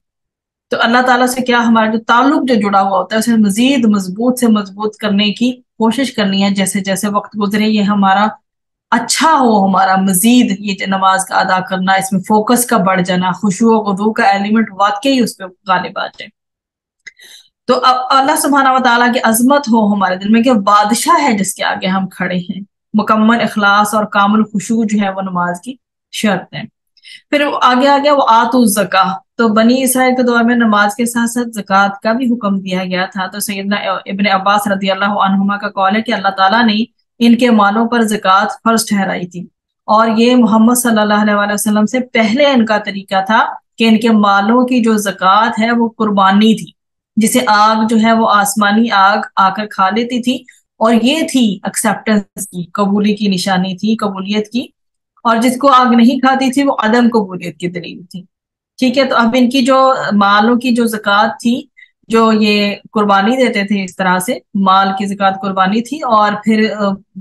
تو اللہ تعالیٰ سے کیا ہمارا جو تعلق جو جڑا ہوا ہوتا ہے اسے مزید مضبوط سے مضبوط کرنے کی کوشش کرنی ہے. جیسے جیسے وقت گزرے یہ ہمارا اچھا ہو، ہمارا مزید یہ جو نماز کا ادا کرنا، اس میں فوکس کا بڑھ جانا، خشوع و خضوع کا ایلیمنٹ واقعی اس پہ غالب آ جائے. تو اب اللہ سبحانہ و تعالیٰ کی عظمت ہو ہمارے دل میں کہ بادشاہ ہے جس کے آگے ہم کھڑے ہیں. مکمل اخلاص اور کامل خشوع جو ہے وہ نماز کی شرط ہے. پھر آگے وہ آتو الزکاہ. تو بنی اسرائیل کے دور میں نماز کے ساتھ ساتھ زکوٰۃ کا بھی حکم دیا گیا تھا. تو سیدنا ابن عباس رضی اللہ عنہما کا قول ہے کہ اللہ تعالیٰ نے ان کے مالوں پر زکوٰۃ فرض ٹھہرائی تھی، اور یہ محمد صلی اللہ علیہ وسلم سے پہلے ان کا طریقہ تھا کہ ان کے مالوں کی جو زکوٰۃ ہے وہ قربانی تھی، جسے آگ جو ہے وہ آسمانی آگ آ کر کھا لیتی تھی، اور یہ تھی ایکسیپٹنس کی، قبولی کی نشانی تھی، قبولیت کی. اور جس کو آگ نہیں کھاتی تھی وہ عدم قبولیت کی دلیل تھی. ٹھیک ہے، تو اب ان کی جو مالوں کی جو زکوٰۃ تھی، جو یہ قربانی دیتے تھے، اس طرح سے مال کی زکوٰۃ قربانی تھی، اور پھر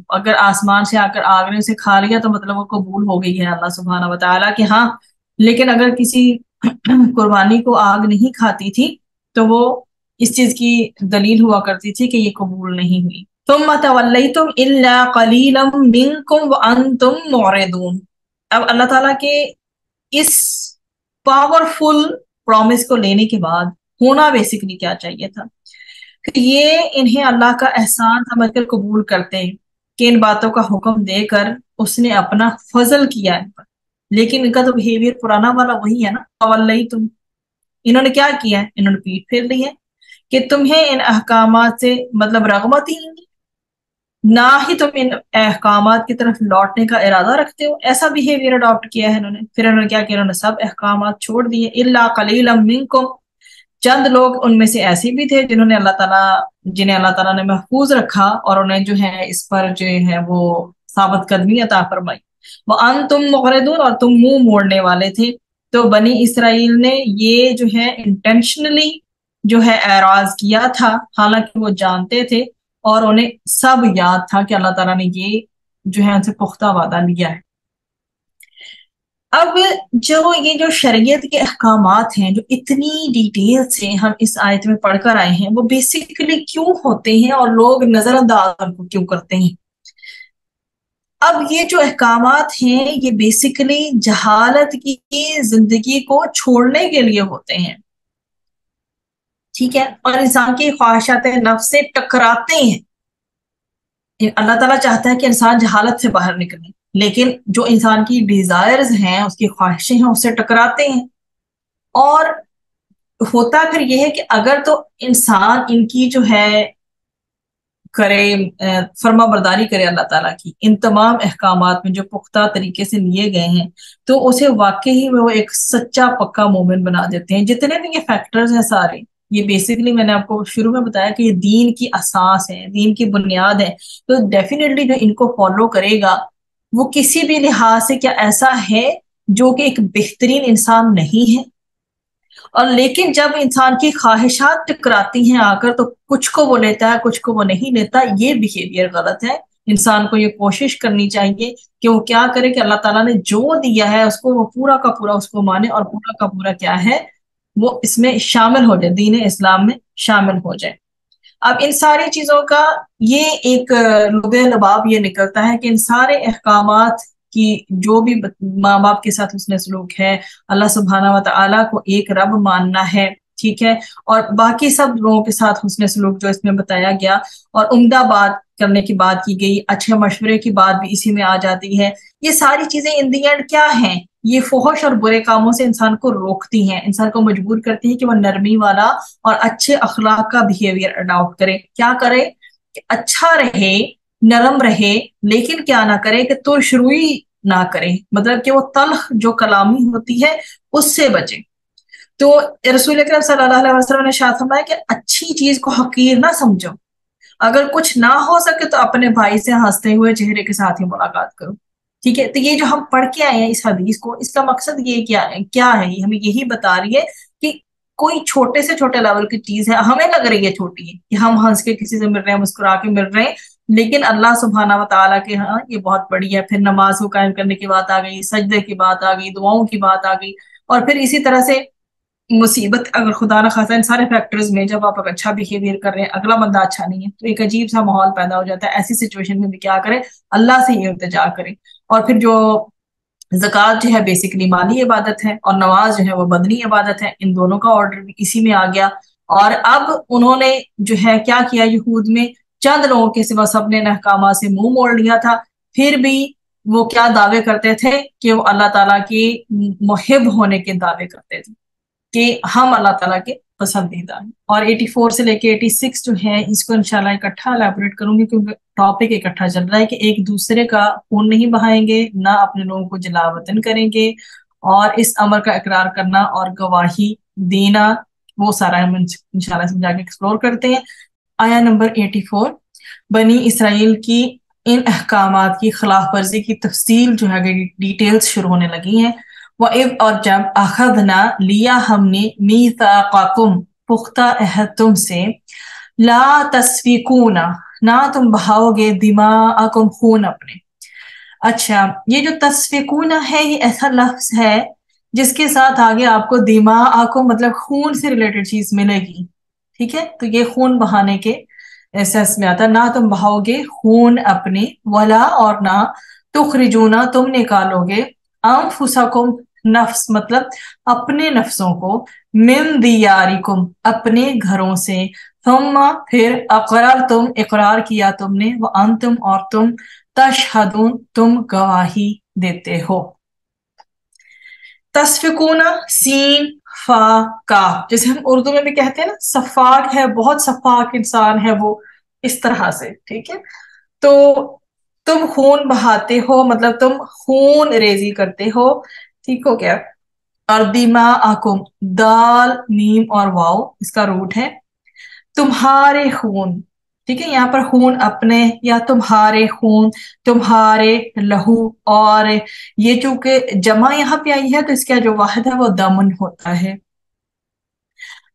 اگر آسمان سے آ کر آگ نے اسے کھا لیا تو مطلب وہ قبول ہو گئی ہے اللہ سبحانہ و تعالیٰ کہ ہاں. لیکن اگر کسی قربانی کو آگ نہیں کھاتی تھی تو وہ اس چیز کی دلیل ہوا کرتی تھی کہ یہ قبول نہیں ہوئی. ثم تولیتم الا قلیلا منکم وانتم معرضون. اب اللہ تعالیٰ کے اس پاورفل پرومس کو لینے کے بعد ہونا بیسکلی کیا چاہیے تھا کہ یہ انہیں اللہ کا احسان سمجھ کر قبول کرتے ہیں کہ ان باتوں کا حکم دے کر اس نے اپنا فضل کیا ان پر. لیکن ان کا تو بہیویئر پرانا والا وہی ہے نا. تولیتم، انہوں نے کیا کیا ہے؟ انہوں نے پیٹ پھیر لی ہے کہ تمہیں ان احکامات سے مطلب رغبت ہی نہیں، نہ ہی تم ان احکامات کی طرف لوٹنے کا ارادہ رکھتے ہو. ایسا بہیویئر اڈاپٹ کیا ہے انہوں نے. پھر انہوں نے کیا کیا؟ انہوں نے سب احکامات چھوڑ دیے. الا قلیلا منکم، چند لوگ ان میں سے ایسے بھی تھے جنہیں اللہ تعالیٰ نے محفوظ رکھا اور انہیں جو ہے اس پر جو ہے وہ ثابت قدمی عطا فرمائی. وانتم معرضون، اور تم منہ موڑنے والے تھے. تو بنی اسرائیل نے یہ جو ہے انٹینشنلی جو ہے اعراض کیا تھا، حالانکہ وہ جانتے تھے اور انہیں سب یاد تھا کہ اللہ تعالیٰ نے یہ جو ہے ان سے پختہ وعدہ لیا ہے. اب جو شریعت کے احکامات ہیں جو اتنی ڈیٹیل سے ہم اس آیت میں پڑھ کر آئے ہیں، وہ بیسیکلی کیوں ہوتے ہیں اور لوگ نظر انداز ان کو کیوں کرتے ہیں؟ اب یہ جو احکامات ہیں یہ بیسیکلی جہالت کی زندگی کو چھوڑنے کے لیے ہوتے ہیں. ٹھیک ہے، اور انسان کی خواہشات نفس سے ٹکراتے ہیں. اللہ تعالیٰ چاہتا ہے کہ انسان جہالت سے باہر نکلے، لیکن جو انسان کی ڈیزائرز ہیں، اس کی خواہشیں ہیں، اس سے ٹکراتے ہیں. اور ہوتا پھر یہ ہے کہ اگر تو انسان ان کی جو ہے کرے، فرما برداری کرے اللہ تعالیٰ کی ان تمام احکامات میں جو پختہ طریقے سے لیے گئے ہیں، تو اسے واقعی میں وہ ایک سچا پکا مومن بنا دیتے ہیں. جتنے بھی یہ فیکٹرز ہیں سارے، یہ بیسیکلی میں نے آپ کو شروع میں بتایا کہ یہ دین کی اساس ہے، دین کی بنیاد ہے. تو ڈیفینیٹلی جو ان کو فالو کرے گا وہ کسی بھی لحاظ سے کیا ایسا ہے جو کہ ایک بہترین انسان نہیں ہے. اور لیکن جب انسان کی خواہشات ٹکراتی ہیں آ کر تو کچھ کو وہ لیتا ہے، کچھ کو وہ نہیں لیتا. یہ بہیویئر غلط ہے. انسان کو یہ کوشش کرنی چاہیے کہ وہ کیا کرے کہ اللہ تعالیٰ نے جو دیا ہے اس کو وہ پورا کا پورا اس کو مانے، اور پورا کا پورا کیا ہے وہ اس میں شامل ہو جائے، دین اسلام میں شامل ہو جائے. اب ان ساری چیزوں کا یہ ایک لبِ لباب یہ نکلتا ہے کہ ان سارے احکامات کی جو بھی ماں باپ کے ساتھ حسن سلوک ہے، اللہ سبحانہ و تعالیٰ کو ایک رب ماننا ہے، ٹھیک ہے، اور باقی سب لوگوں کے ساتھ حسن سلوک جو اس میں بتایا گیا، اور عمدہ بات کرنے کی بات کی گئی، اچھے مشورے کی بات بھی اسی میں آ جاتی ہے. یہ ساری چیزیں ان دی اینڈ کیا ہیں؟ یہ فحش اور برے کاموں سے انسان کو روکتی ہیں، انسان کو مجبور کرتی ہیں کہ وہ نرمی والا اور اچھے اخلاق کا بہیویئر اڈاپٹ کرے. کیا کرے کہ اچھا رہے، نرم رہے، لیکن کیا نہ کرے کہ ترش روئی نہ کرے، مطلب کہ وہ تلخ جو کلامی ہوتی ہے اس سے بچے. تو رسول اکرم صلی اللہ علیہ وسلم نے ارشاد فرمایا کہ اچھی چیز کو حقیر نہ سمجھو، اگر کچھ نہ ہو سکے تو اپنے بھائی سے ہنستے ہوئے چہرے کے ساتھ ہی ملاقات کرو. ٹھیک ہے، تو یہ جو ہم پڑھ کے آئے ہیں اس حدیث کو، اس کا مقصد یہ کیا ہے؟ یہ ہمیں یہی بتا رہی ہے کہ کوئی چھوٹے سے چھوٹے لیول کی چیز ہے، ہمیں لگ رہی ہے چھوٹی ہے کہ ہم ہنس کے کسی سے مل رہے ہیں، مسکرا کے مل رہے ہیں، لیکن اللہ سبحانہ و تعالیٰ کے ہاں یہ بہت بڑی ہے۔ پھر نماز کو قائم کرنے کی بات آ گئی، سجدے کی بات آ گئی، دعاؤں کی بات آ گئی، اور پھر اسی طرح سے مصیبت، اگر خدا نہ خاصا ان سارے فیکٹرز میں جب آپ اچھا بہیویئر کر رہے ہیں، اگلا بندہ اچھا نہیں ہے، تو ایک عجیب سا ماحول پیدا ہو جاتا ہے۔ ایسی سچویشن میں بھی کیا کریں؟ اللہ سے یہ التجا کریں۔ اور پھر جو زکوٰۃ جو ہے بیسیکلی مالی عبادت ہے، اور نماز جو ہے وہ بدنی عبادت ہے، ان دونوں کا آرڈر بھی اسی میں آ گیا۔ اور اب انہوں نے جو ہے کیا کیا، یہود میں چند لوگوں کے سوا سب نے ان احکامات سے منہ موڑ لیا تھا، پھر بھی وہ کیا دعوے کرتے تھے کہ وہ اللہ تعالیٰ کے محب ہونے کے دعوے کرتے تھے کہ ہم اللہ تعالیٰ کے پسندیدہ ہیں۔ اور 84 سے لے کے 86 جو ہے، اس کو انشاءاللہ اکٹھا الیبوریٹ کروں گی، کیونکہ ٹاپک اکٹھا چل رہا ہے کہ ایک دوسرے کا خون نہیں بہائیں گے، نہ اپنے لوگوں کو جلا وطن کریں گے، اور اس امر کا اقرار کرنا اور گواہی دینا، وہ سارا ہم انشاءاللہ سمجھا کے ایکسپلور کرتے ہیں۔ آیا نمبر 84، بنی اسرائیل کی ان احکامات کی خلاف ورزی کی تفصیل جو ہے ڈیٹیلز شروع ہونے لگی ہیں۔ وَإِذْ، اور جب، اخذنا، لیا ہم نے، میثاقکم، پختہ عہد تم سے، لا تسفکون، نہ تم بہاؤ گے، دماءکم، خون اپنے۔ اچھا، یہ جو تسفکون ہے، یہ ایسا لفظ ہے جس کے ساتھ آگے آپ کو دماءکم مطلب خون سے ریلیٹڈ چیز ملے گی، ٹھیک ہے؟ تو یہ خون بہانے کے سینس میں آتا ہے، نہ تم بہاؤ گے خون اپنے، ولا، اور نہ، تخرجون، تم نکالو گے، انفسکم، نفس مطلب اپنے نفسوں کو، من دیارکم، اپنے گھروں سے، ثم، پھر، اقررتم، اقرار کیا تم نے، وانتم، اور تم، تشہدون، تم گواہی دیتے ہو۔ تسفکون، سین، فا، کاف، جیسے ہم اردو میں بھی کہتے ہیں نا سفاک ہے، بہت سفاک انسان ہے وہ، اس طرح سے، ٹھیک ہے؟ تو تم خون بہاتے ہو مطلب تم خون ریزی کرتے ہو، ٹھیک ہو گیا؟ اور دماءکم، دال، میم اور واؤ اس کا روٹ ہے، تمہارے خون، ٹھیک ہے؟ یہاں پر خون اپنے یا تمہارے خون، تمہارے لہو، اور یہ چونکہ جمع یہاں پہ آئی ہے تو اس کا جو واحد ہے وہ دمن ہوتا ہے۔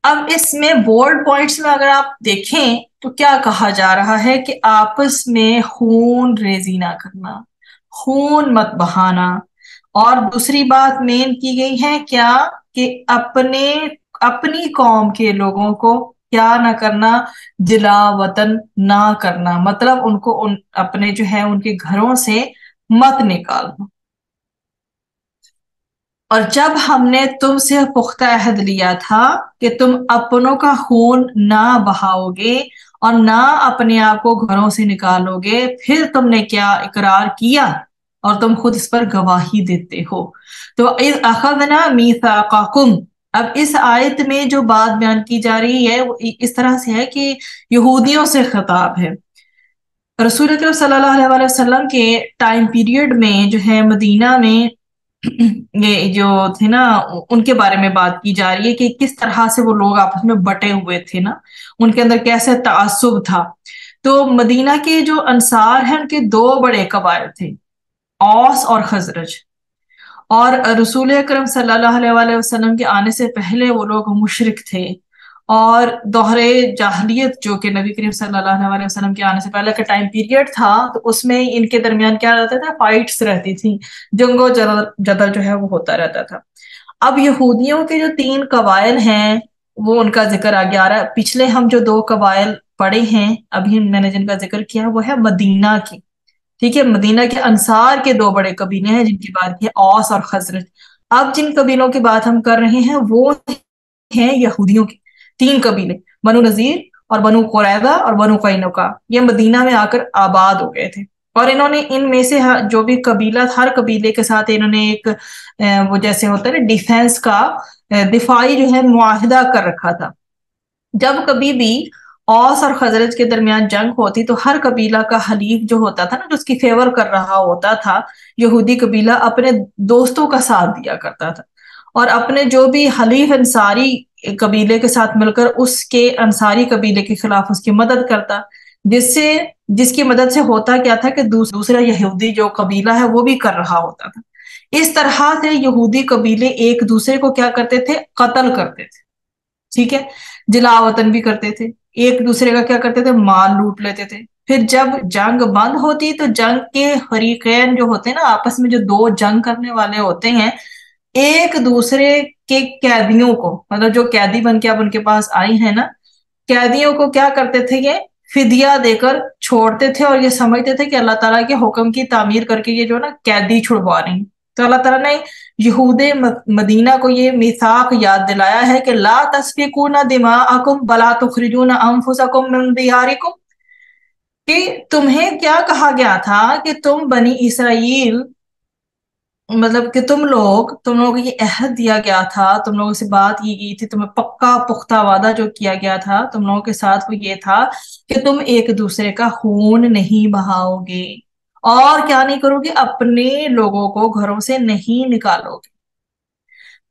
اب اس میں بورڈ پوائنٹس میں اگر آپ دیکھیں تو کیا کہا جا رہا ہے کہ آپس میں خون ریزی نہ کرنا، خون مت بہانا، اور دوسری بات مین کی گئی ہے کیا کہ اپنی قوم کے لوگوں کو کیا نہ کرنا، جلا وطن نہ کرنا، مطلب ان کو اپنے جو ہے ان کے گھروں سے مت نکالنا۔ اور جب ہم نے تم سے پختہ عہد لیا تھا کہ تم اپنوں کا خون نہ بہاؤ گے اور نہ اپنے آپ کو گھروں سے نکالو گے، پھر تم نے کیا اقرار کیا اور تم خود اس پر گواہی دیتے ہو۔ تو اذ اخذنا میثاقکم، اب اس آیت میں جو بات بیان کی جا رہی ہے وہ اس طرح سے ہے کہ یہودیوں سے خطاب ہے۔ رسول اکرم صلی اللہ علیہ وآلہ وسلم کے ٹائم پیریڈ میں جو ہے مدینہ میں یہ جو تھے نا ان کے بارے میں بات کی جا رہی ہے کہ کس طرح سے وہ لوگ آپس میں بٹے ہوئے تھے نا، ان کے اندر کیسے تعصب تھا۔ تو مدینہ کے جو انصار ہیں ان کے دو بڑے قبائل تھے، اوس اور خزرج، اور رسول اکرم صلی اللہ علیہ وآلہ وسلم کے آنے سے پہلے وہ لوگ مشرک تھے، اور دہرے جاہلیت جو کہ نبی کریم صلی اللہ علیہ وسلم کے آنے سے پہلے کا ٹائم پیریڈ تھا، تو اس میں ان کے درمیان کیا رہتا تھا، فائٹس رہتی تھی، جنگ و جدل جو ہے وہ ہوتا رہتا تھا۔ اب یہودیوں کے جو 3 قبائل ہیں وہ ان کا ذکر آگے آ رہا ہے۔ پچھلے ہم جو 2 قبائل پڑھے ہیں ابھی میں نے جن کا ذکر کیا وہ ہے مدینہ کی، ٹھیک ہے؟ مدینہ کے انصار کے 2 بڑے قبیلے ہیں جن کی بات کی ہے، اوس اور خزرج۔ اب جن قبیلوں کی بات ہم کر رہے ہیں وہ ہیں یہودیوں کے 3 قبیلے، بنو نذیر اور بنو قریظہ اور بنو قینقاع، یہ مدینہ میں آ کر آباد ہو گئے تھے، اور انہوں نے ان میں سے جو بھی قبیلہ، ہر قبیلے کے ساتھ انہوں نے ایک وہ جیسے ہوتا ہے نا ڈیفینس کا، دفاعی جو ہے معاہدہ کر رکھا تھا۔ جب کبھی بھی اوس اور خزرج کے درمیان جنگ ہوتی تو ہر قبیلہ کا حلیف جو ہوتا تھا نا، جو اس کی فیور کر رہا ہوتا تھا، یہودی قبیلہ اپنے دوستوں کا ساتھ دیا کرتا تھا، اور اپنے جو بھی حلیف انصاری قبیلے کے ساتھ مل کر اس کے انصاری قبیلے کے خلاف اس کی مدد کرتا۔ جس کی مدد سے ہوتا کیا تھا کہ دوسرا یہودی جو قبیلہ ہے وہ بھی کر رہا ہوتا تھا۔ اس طرح سے یہودی قبیلے ایک دوسرے کو کیا کرتے تھے؟ قتل کرتے تھے، ٹھیک ہے، جلا وطن بھی کرتے تھے، ایک دوسرے کا کیا کرتے تھے؟ مال لوٹ لیتے تھے۔ پھر جب جنگ بند ہوتی تو جنگ کے فریقین جو ہوتے ہیں نا، آپس میں جو دو جنگ کرنے والے ہوتے ہیں، ایک دوسرے کے قیدیوں کو، مطلب جو قیدی بن کے اب ان کے پاس آئی ہیں نا، قیدیوں کو کیا کرتے تھے؟ یہ فدیہ دے کر چھوڑتے تھے، اور یہ سمجھتے تھے کہ اللہ تعالیٰ کے حکم کی تعمیر کر کے یہ جو نا قیدی چھڑوا رہے ہیں۔ تو اللہ تعالیٰ نے یہود مدینہ کو یہ میثاق یاد دلایا ہے کہ لا تسفکون دماءکم ولا تخرجون انفسکم من دیارکم، کہ تمہیں کیا کہا گیا تھا کہ تم بنی اسرائیل، مطلب کہ تم لوگوں کو یہ عہد دیا گیا تھا، تم لوگوں سے بات کی گئی تھی، تمہیں پکا پختہ وعدہ جو کیا گیا تھا تم لوگوں کے ساتھ وہ یہ تھا کہ تم ایک دوسرے کا خون نہیں بہاؤ گے، اور کیا نہیں کرو گے؟ اپنے لوگوں کو گھروں سے نہیں نکالو گے۔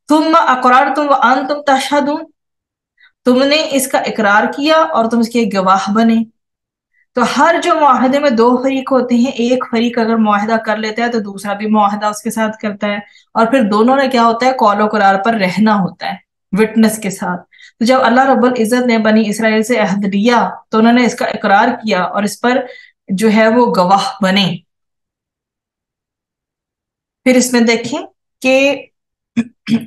ثم اقررتم وانتم تشہدون، تم نے اس کا اقرار کیا اور تم اس کے گواہ بنے۔ تو ہر جو معاہدے میں دو فریق ہوتے ہیں، ایک فریق اگر معاہدہ کر لیتا ہے تو دوسرا بھی معاہدہ اس کے ساتھ کرتا ہے، اور پھر دونوں نے کیا ہوتا ہے؟ قول و قرار پر رہنا ہوتا ہے وٹنس کے ساتھ۔ تو جب اللہ رب العزت نے بنی اسرائیل سے عہد لیا تو انہوں نے اس کا اقرار کیا اور اس پر جو ہے وہ گواہ بنے۔ پھر اس میں دیکھیں کہ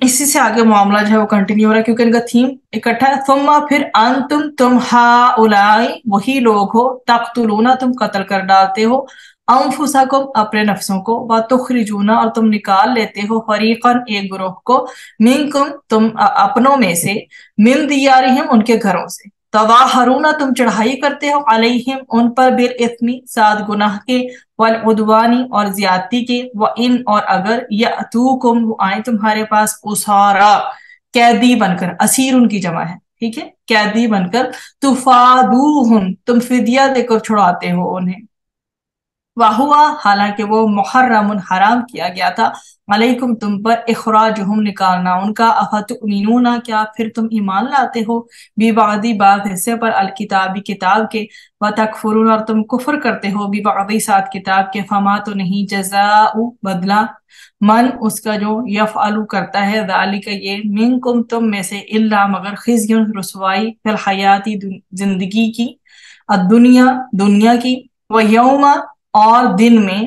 اسی سے آگے معاملہ جو ہے وہ کنٹینیو ہو رہا ہے، کیونکہ ان کا تھیم اکٹھا ہے۔ ثم پھر انتم، تم ہؤلاء، وہی لوگ ہو، تقتلون، تم قتل کر ڈالتے ہو، انفسکم، اپنے نفسوں کو، وتخرجون، اور تم نکال لیتے ہو، فریقا، ایک گروہ کو، منکم، تم اپنوں میں سے، من دیارہم، ان کے گھروں سے، تظاہرون، تم چڑھائی کرتے ہو، علیہم، ان پر، بالاثم، ساتھ گناہ کے، والعدوانی، اور زیادتی کے، وَإِنْ، اور اگر، یأتوکم، وہ آئیں تمہارے پاس، اسارا، قیدی بن کر، اسیر ان کی جمع ہے، ٹھیک ہے، قیدی بن کر، تفادوہم، تم فدیہ دے کر چھڑاتے ہو انہیں، وَهُوَ، حالانکہ وہ محرم، حرام کیا گیا تھا، علیکم، تم پر، اخراجہم، نکالنا ان کا، افتؤمنون، کیا پھر تم ایمان لاتے ہو، ببعض، بعض حصے پر، الکتابی، کتاب کے، وتکفرون، اور تم کفر کرتے ہو، ببعض، ساتھ کتاب کے، فما، تو نہیں، جزاء، بدلہ، من، اس کا جو، یفعل، کرتا ہے، ذالک، یہ، منکم، تم میں سے، الا، مگر، خزی، رسوائی، فی الحیاتی، زندگی کی، الدنیا، دنیا کی، ویوم، اور دن میں،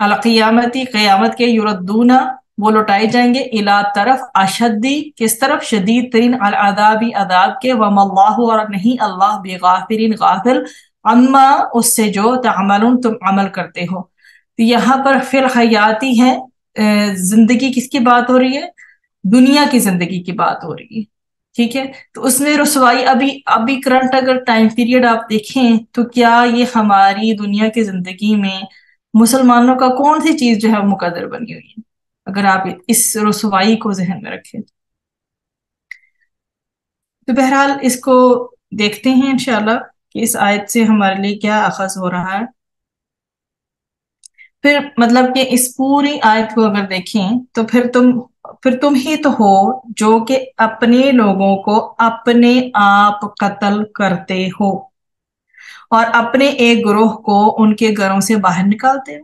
القیامتی، قیامت کے، یردون، وہ لوٹائے جائیں گے، الی، طرف، اشدی، کس طرف؟ شدید ترین، العذابی، عذاب کے، وما اللہ، اور نہیں اللہ، بغافلین، غافل، اما، اس سے جو، تعملون، تم عمل کرتے ہو۔ تو یہاں پر فی الحیاتی ہے، زندگی کس کی بات ہو رہی ہے؟ دنیا کی زندگی کی بات ہو رہی ہے، ٹھیک ہے۔ تو اس میں رسوائی، ابھی کرنٹ اگر ٹائم پیریڈ آپ دیکھیں تو کیا یہ ہماری دنیا کی زندگی میں مسلمانوں کا کون سی چیز جو ہے وہ مقدر بنی ہوئی ہے، اگر آپ اس رسوائی کو ذہن میں رکھیں تو بہرحال اس کو دیکھتے ہیں انشاءاللہ کہ اس آیت سے ہمارے لیے کیا اخذ ہو رہا ہے۔ پھر مطلب کہ اس پوری آیت کو اگر دیکھیں تو پھر تم ہی تو ہو جو کہ اپنے لوگوں کو اپنے آپ قتل کرتے ہو، اور اپنے ایک گروہ کو ان کے گھروں سے باہر نکالتے ہو،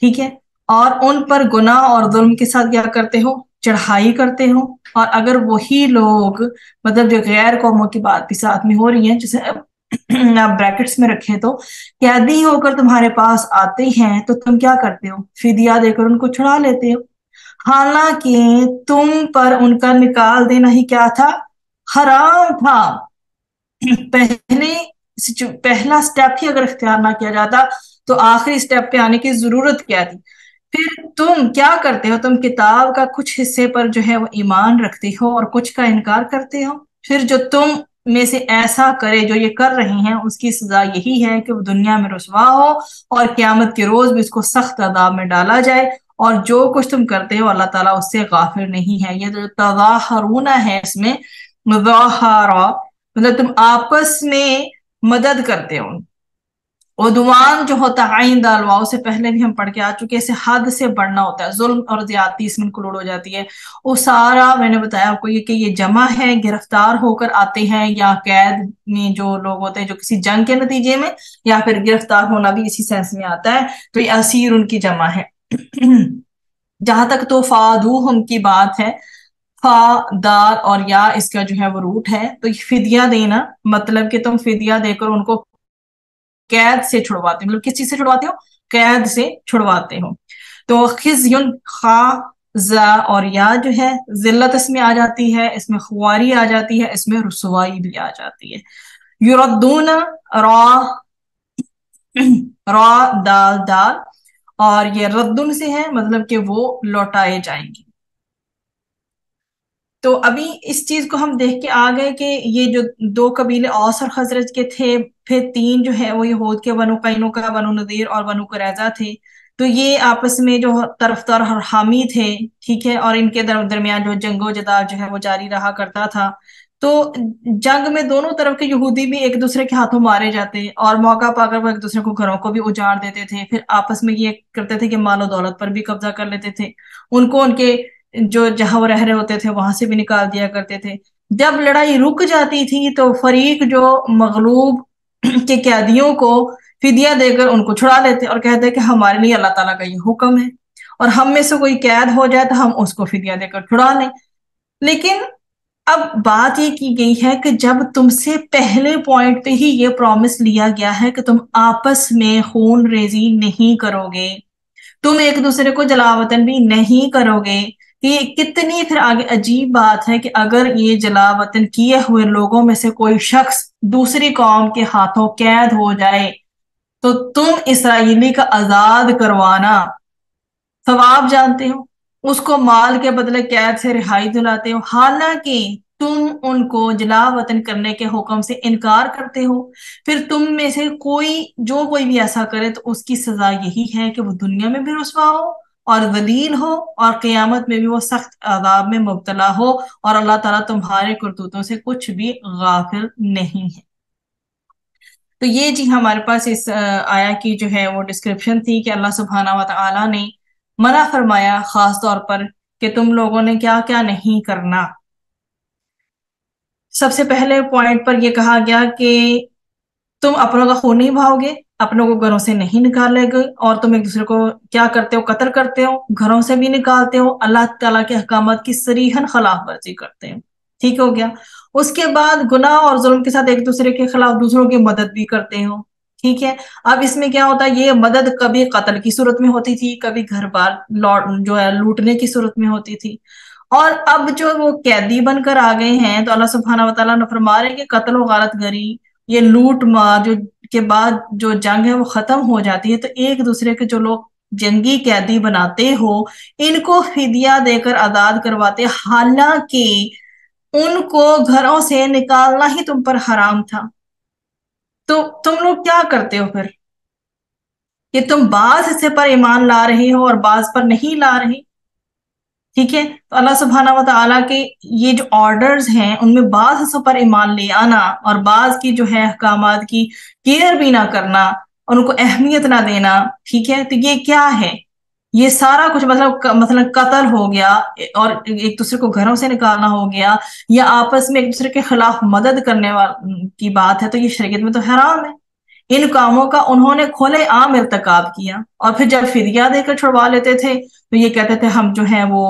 ٹھیک ہے، اور ان پر گناہ اور ظلم کے ساتھ کیا کرتے ہو؟ چڑھائی کرتے ہو۔ اور اگر وہی لوگ، مطلب جو غیر قوموں کی بات بھی ساتھ میں ہو رہی ہیں، جسے آپ بریکٹس میں رکھیں تو، قیدی ہو کر تمہارے پاس آتے ہیں تو تم کیا کرتے ہو؟ فدیہ دے کر ان کو چھڑا لیتے ہو، حالانکہ تم پر ان کا نکال دینا ہی کیا تھا؟ حرام تھا۔ پہلا سٹیپ ہی اگر اختیار نہ کیا جاتا تو آخری سٹیپ پہ آنے کی ضرورت کیا تھی؟ پھر تم کیا کرتے ہو؟ تم کتاب کا کچھ حصے پر جو ہے وہ ایمان رکھتے ہو اور کچھ کا انکار کرتے ہو۔ پھر جو تم میں سے ایسا کرے جو یہ کر رہے ہیں، اس کی سزا یہی ہے کہ وہ دنیا میں رسوا ہو اور قیامت کے روز بھی اس کو سخت عذاب میں ڈالا جائے، اور جو کچھ تم کرتے ہو اللہ تعالیٰ اس سے غافل نہیں ہے۔ یہ جو تظاہرون ہے، اس میں مظاہرہ، مطلب تم آپس میں مدد کرتے ہو، عدوان جو ہوتا ہے عین دال واو سے پہلے بھی ہم پڑھ کے آ چکے، اسے حد سے بڑھنا ہوتا ہے، ظلم اور زیادتی اس میں انکلوڈ ہو جاتی ہے۔ وہ سارا میں نے بتایا آپ کو یہ کہ یہ جمع ہے، گرفتار ہو کر آتے ہیں یا قید میں جو لوگ ہوتے ہیں جو کسی جنگ کے نتیجے میں، یا پھر گرفتار ہونا بھی اسی سینس میں آتا ہے، تو یہ اسیر ان کی جمع ہے۔ جہاں تک تو فادوہم کی بات ہے، فا دال اور یا اس کا جو ہے وہ روٹ ہے، تو یہ فدیہ دینا مطلب کہ تم فدیہ دے کر ان کو قید سے چھڑواتے ہو، مطلب کس چیز سے چھڑواتے ہو؟ قید سے چھڑواتے ہو۔ تو خزیون، خا زا اور یا جو ہے ذلت اس میں آ جاتی ہے، اس میں خواری آ جاتی ہے، اس میں رسوائی بھی آ جاتی ہے۔ یردون، را را دال دال، اور یہ ردن سے ہے مطلب کہ وہ لوٹائے جائیں گے۔ تو ابھی اس چیز کو ہم دیکھ کے آ گئے کہ یہ جو دو قبیلے اوس اور خزرج کے تھے، پھر تین جو ہے وہ یہود کے بنو قینقاع، بنو نذیر اور بنو قریظہ تھے، تو یہ آپس میں جو طرفدار اور حامی تھے، ٹھیک ہے، اور ان کے درمیان جو جنگ و جدال جو ہے وہ جاری رہا کرتا تھا۔ تو جنگ میں دونوں طرف کے یہودی بھی ایک دوسرے کے ہاتھوں مارے جاتے، اور موقع پا کر وہ ایک دوسرے کو گھروں کو بھی اجاڑ دیتے تھے، پھر آپس میں یہ کرتے تھے کہ مال و دولت پر بھی قبضہ کر لیتے تھے، ان کو ان کے جو جہاں وہ رہ رہے ہوتے تھے وہاں سے بھی نکال دیا کرتے تھے۔ جب لڑائی رک جاتی تھی تو فریق جو مغلوب کے قیدیوں کو فدیہ دے کر ان کو چھڑا لیتے اور کہتے کہ ہمارے لیے اللہ تعالیٰ کا یہ حکم ہے، اور ہم میں سے کوئی قید ہو جائے تو ہم اس کو فدیہ دے کر چھڑا لیں۔ لیکن اب بات یہ کی گئی ہے کہ جب تم سے پہلے پوائنٹ پہ ہی یہ پرومس لیا گیا ہے کہ تم آپس میں خون ریزی نہیں کرو گے، تم ایک دوسرے کو جلا وطن بھی نہیں کرو گے، یہ کتنی پھر آگے عجیب بات ہے کہ اگر یہ جلا وطن کیے ہوئے لوگوں میں سے کوئی شخص دوسری قوم کے ہاتھوں قید ہو جائے تو تم اسرائیلی کا آزاد کروانا ثواب جانتے ہو، اس کو مال کے بدلے قید سے رہائی دلاتے ہو، حالانکہ تم ان کو جلا وطن کرنے کے حکم سے انکار کرتے ہو۔ پھر تم میں سے کوئی بھی ایسا کرے تو اس کی سزا یہی ہے کہ وہ دنیا میں بھی رسوا ہو اور ذلیل ہو، اور قیامت میں بھی وہ سخت عذاب میں مبتلا ہو، اور اللہ تعالیٰ تمہارے کرتوتوں سے کچھ بھی غافل نہیں ہے۔ تو یہ جی ہمارے پاس اس آیا کی جو ہے وہ ڈسکرپشن تھی کہ اللہ سبحانہ و تعالیٰ نے منع فرمایا خاص طور پر کہ تم لوگوں نے کیا کیا نہیں کرنا۔ سب سے پہلے پوائنٹ پر یہ کہا گیا کہ تم اپنوں کا خون نہیں بہاؤ گے، اپنوں کو گھروں سے نہیں نکالے گے، اور تم ایک دوسرے کو کیا کرتے ہو؟ قتل کرتے ہو، گھروں سے بھی نکالتے ہو، اللہ تعالیٰ کے احکامات کی صریحاً خلاف ورزی کرتے ہو، ٹھیک ہو گیا۔ اس کے بعد گناہ اور ظلم کے ساتھ ایک دوسرے کے خلاف دوسروں کی مدد بھی کرتے ہو، ٹھیک ہے۔ اب اس میں کیا ہوتا ہے، یہ مدد کبھی قتل کی صورت میں ہوتی تھی، کبھی گھر بار جو ہے لوٹنے کی صورت میں ہوتی تھی، اور اب جو وہ قیدی بن کر آ گئے ہیں تو اللہ سبحانہ و تعالیٰ نے فرما رہے کہ قتل و غارت گری، یہ لوٹ مار جو کے بعد جو جنگ ہے وہ ختم ہو جاتی ہے، تو ایک دوسرے کے جو لوگ جنگی قیدی بناتے ہو ان کو فدیہ دے کر آزاد کرواتے، حالانکہ ان کو گھروں سے نکالنا ہی تم پر حرام تھا۔ تو تم لوگ کیا کرتے ہو پھر کہ تم بعض حصے پر ایمان لا رہے ہو اور بعض پر نہیں لا رہے، ٹھیک ہے۔ تو اللہ سبحانہ و تعالیٰ کے یہ جو آرڈرز ہیں ان میں بعض حصوں پر ایمان لے آنا اور بعض کی جو ہے احکامات کی کیئر بھی نہ کرنا اور ان کو اہمیت نہ دینا، ٹھیک ہے، تو یہ کیا ہے؟ یہ سارا کچھ مطلب مثلا قتل ہو گیا، اور ایک دوسرے کو گھروں سے نکالنا ہو گیا، یا آپس میں ایک دوسرے کے خلاف مدد کرنے کی بات ہے، تو یہ شریعت میں تو حرام ہے۔ ان کاموں کا انہوں نے کھلے عام ارتکاب کیا، اور پھر جب فدیہ دے کر چھڑوا لیتے تھے تو یہ کہتے تھے ہم جو ہیں وہ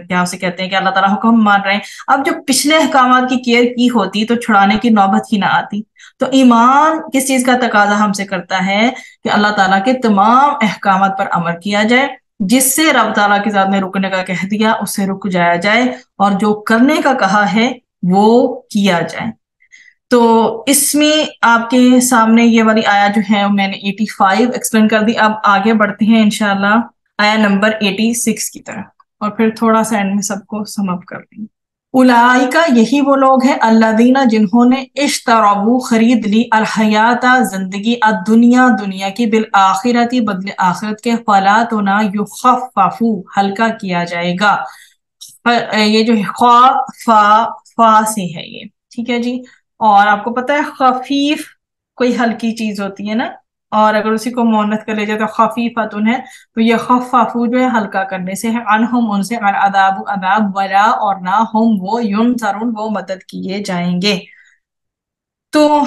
کیا اسے کہتے ہیں کہ اللہ تعالیٰ حکم مان رہے ہیں۔ اب جو پچھلے احکامات کی کیئر کی ہوتی تو چھڑانے کی نوبت ہی نہ آتی۔ تو ایمان کس چیز کا تقاضا ہم سے کرتا ہے کہ اللہ تعالیٰ کے تمام احکامات پر عمل کیا جائے، جس سے رب تعالیٰ کی ذات نے رکنے کا کہہ دیا اس سے رک جایا جائے، اور جو کرنے کا کہا ہے وہ کیا جائے۔ تو اس میں آپ کے سامنے یہ والی آیا جو ہے میں نے 85 ایکسپلین کر دی۔ اب آگے بڑھتے ہیں انشاءاللہ آیا نمبر 86 کی طرف، اور پھر تھوڑا سا اینڈ میں سب کو سم اپ کر دیں۔ اولئک، یہی وہ لوگ ہیں، الذین جنہوں نے اشتروا خرید لی، الحیات زندگی، الدنیا دنیا کی، بالآخرتی بدل آخرت کے، فلا تو نہ یخفف ہلکا کیا جائے گا۔ یہ جو فا سے ہے یہ، ٹھیک ہے جی۔ اور آپ کو پتہ ہے خفیف کوئی ہلکی چیز ہوتی ہے نا، اور اگر اسی کو مؤنث کر لیا جائے تو خفیفتن ہے، تو یہ خففو جو ہے ہلکا کرنے سے ہے، عنہم ان سے، العذاب عذاب، ولا اور نہ ہم وہ ینصرون وہ مدد کیے جائیں گے۔ تو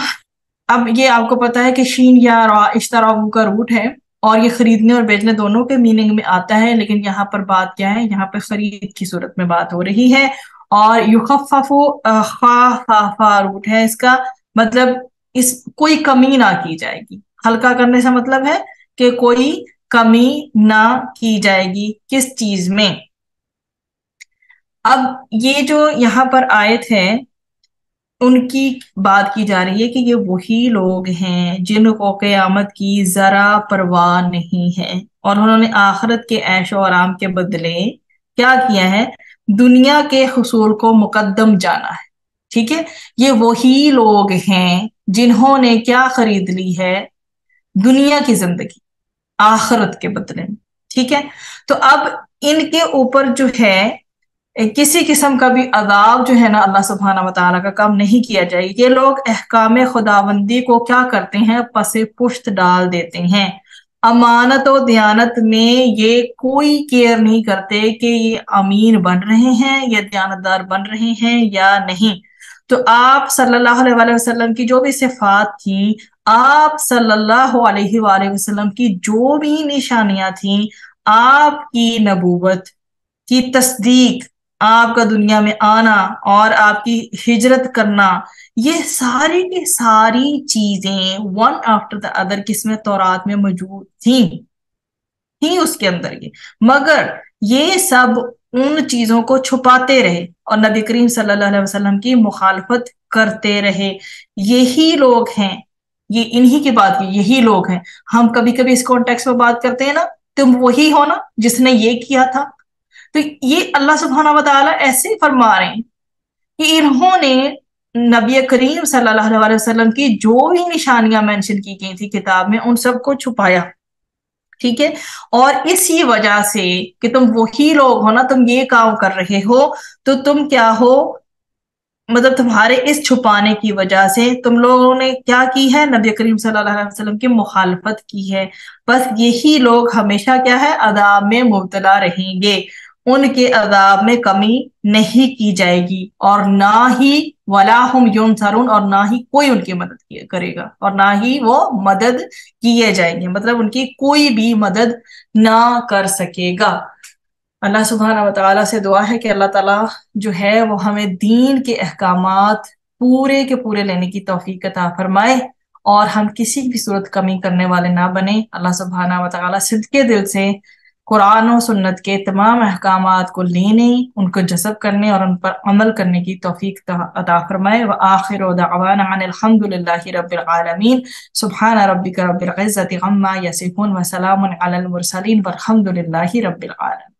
اب یہ آپ کو پتا ہے کہ شین یا را اشتراؤ کا روٹ ہے، اور یہ خریدنے اور بیچنے دونوں کے میننگ میں آتا ہے، لیکن یہاں پر بات کیا ہے، یہاں پر خرید کی صورت میں بات ہو رہی ہے۔ اور یخففو خا فا فا روٹ ہے اس کا، مطلب اس کوئی کمی نہ کی جائے گی، ہلکا کرنے سے مطلب ہے کہ کوئی کمی نہ کی جائے گی کس چیز میں۔ اب یہ جو یہاں پر آیت ہے ان کی بات کی جا رہی ہے کہ یہ وہی لوگ ہیں جن کو قیامت کی ذرا پرواہ نہیں ہے، اور انہوں نے آخرت کے عیش و آرام کے بدلے کیا کیا ہے، دنیا کے حصول کو مقدم جانا ہے۔ ٹھیک ہے، یہ وہی لوگ ہیں جنہوں نے کیا خرید لی ہے، دنیا کی زندگی آخرت کے بدلے میں۔ ٹھیک ہے، تو اب ان کے اوپر جو ہے کسی قسم کا بھی عذاب جو ہے نا اللہ سبحانہ و تعالیٰ کا کم نہیں کیا جائے گا۔ یہ لوگ احکام خداوندی کو کیا کرتے ہیں، پس پشت ڈال دیتے ہیں، امانت و دیانت میں یہ کوئی کیئر نہیں کرتے کہ یہ امین بن رہے ہیں یا دیانتدار بن رہے ہیں یا نہیں۔ تو آپ صلی اللہ علیہ وآلہ وسلم کی جو بھی صفات تھیں، آپ صلی اللہ علیہ وآلہ وسلم کی جو بھی نشانیاں تھیں، آپ کی نبوت کی تصدیق، آپ کا دنیا میں آنا اور آپ کی ہجرت کرنا، یہ ساری کی ساری چیزیں ون آفٹر دا ادر کس میں تورات میں موجود تھیں اس کے اندر یہ، مگر یہ سب ان چیزوں کو چھپاتے رہے اور نبی کریم صلی اللہ علیہ وسلم کی مخالفت کرتے رہے۔ یہی لوگ ہیں، یہ انہی کی بات کی، یہی لوگ ہیں۔ ہم کبھی کبھی اس کانٹیکس میں بات کرتے ہیں نا، تم وہی ہو نا جس نے یہ کیا تھا، تو یہ اللہ سبحانہ و تعالیٰ ایسے ہی فرما رہے ہیں کہ انہوں نے نبی کریم صلی اللہ علیہ وسلم کی جو بھی نشانیاں مینشن کی گئی تھی کتاب میں، ان سب کو چھپایا۔ ٹھیک ہے، اور اسی وجہ سے کہ تم وہی لوگ ہو نا، تم یہ کام کر رہے ہو، تو تم کیا ہو، مطلب تمہارے اس چھپانے کی وجہ سے تم لوگوں نے کیا کی ہے، نبی کریم صلی اللہ علیہ وسلم کی مخالفت کی ہے۔ بس یہی لوگ ہمیشہ کیا ہے، عذاب میں مبتلا رہیں گے، ان کے عذاب میں کمی نہیں کی جائے گی، اور نہ ہی ولا ہم ینصرون، اور نہ ہی کوئی ان کی مدد کرے گا، اور نہ ہی وہ مدد کیے جائیں گے، مطلب ان کی کوئی بھی مدد نہ کر سکے گا۔ اللہ سبحانہ و تعالیٰ سے دعا ہے کہ اللہ تعالیٰ جو ہے وہ ہمیں دین کے احکامات پورے کے پورے لینے کی توفیق عطا فرمائے، اور ہم کسی بھی صورت کمی کرنے والے نہ بنیں۔ اللہ سبحانہ و تعالیٰ صدقے دل سے قرآن و سنت کے تمام احکامات کو لینے، ان کو جذب کرنے اور ان پر عمل کرنے کی توفیق عطا فرمائے۔ وآخر دعوانا ان الحمد للہ رب العالمین۔ سبحان ربک رب العزت عما یصفون وسلام علی المرسلین والحمد للہ رب العالمین۔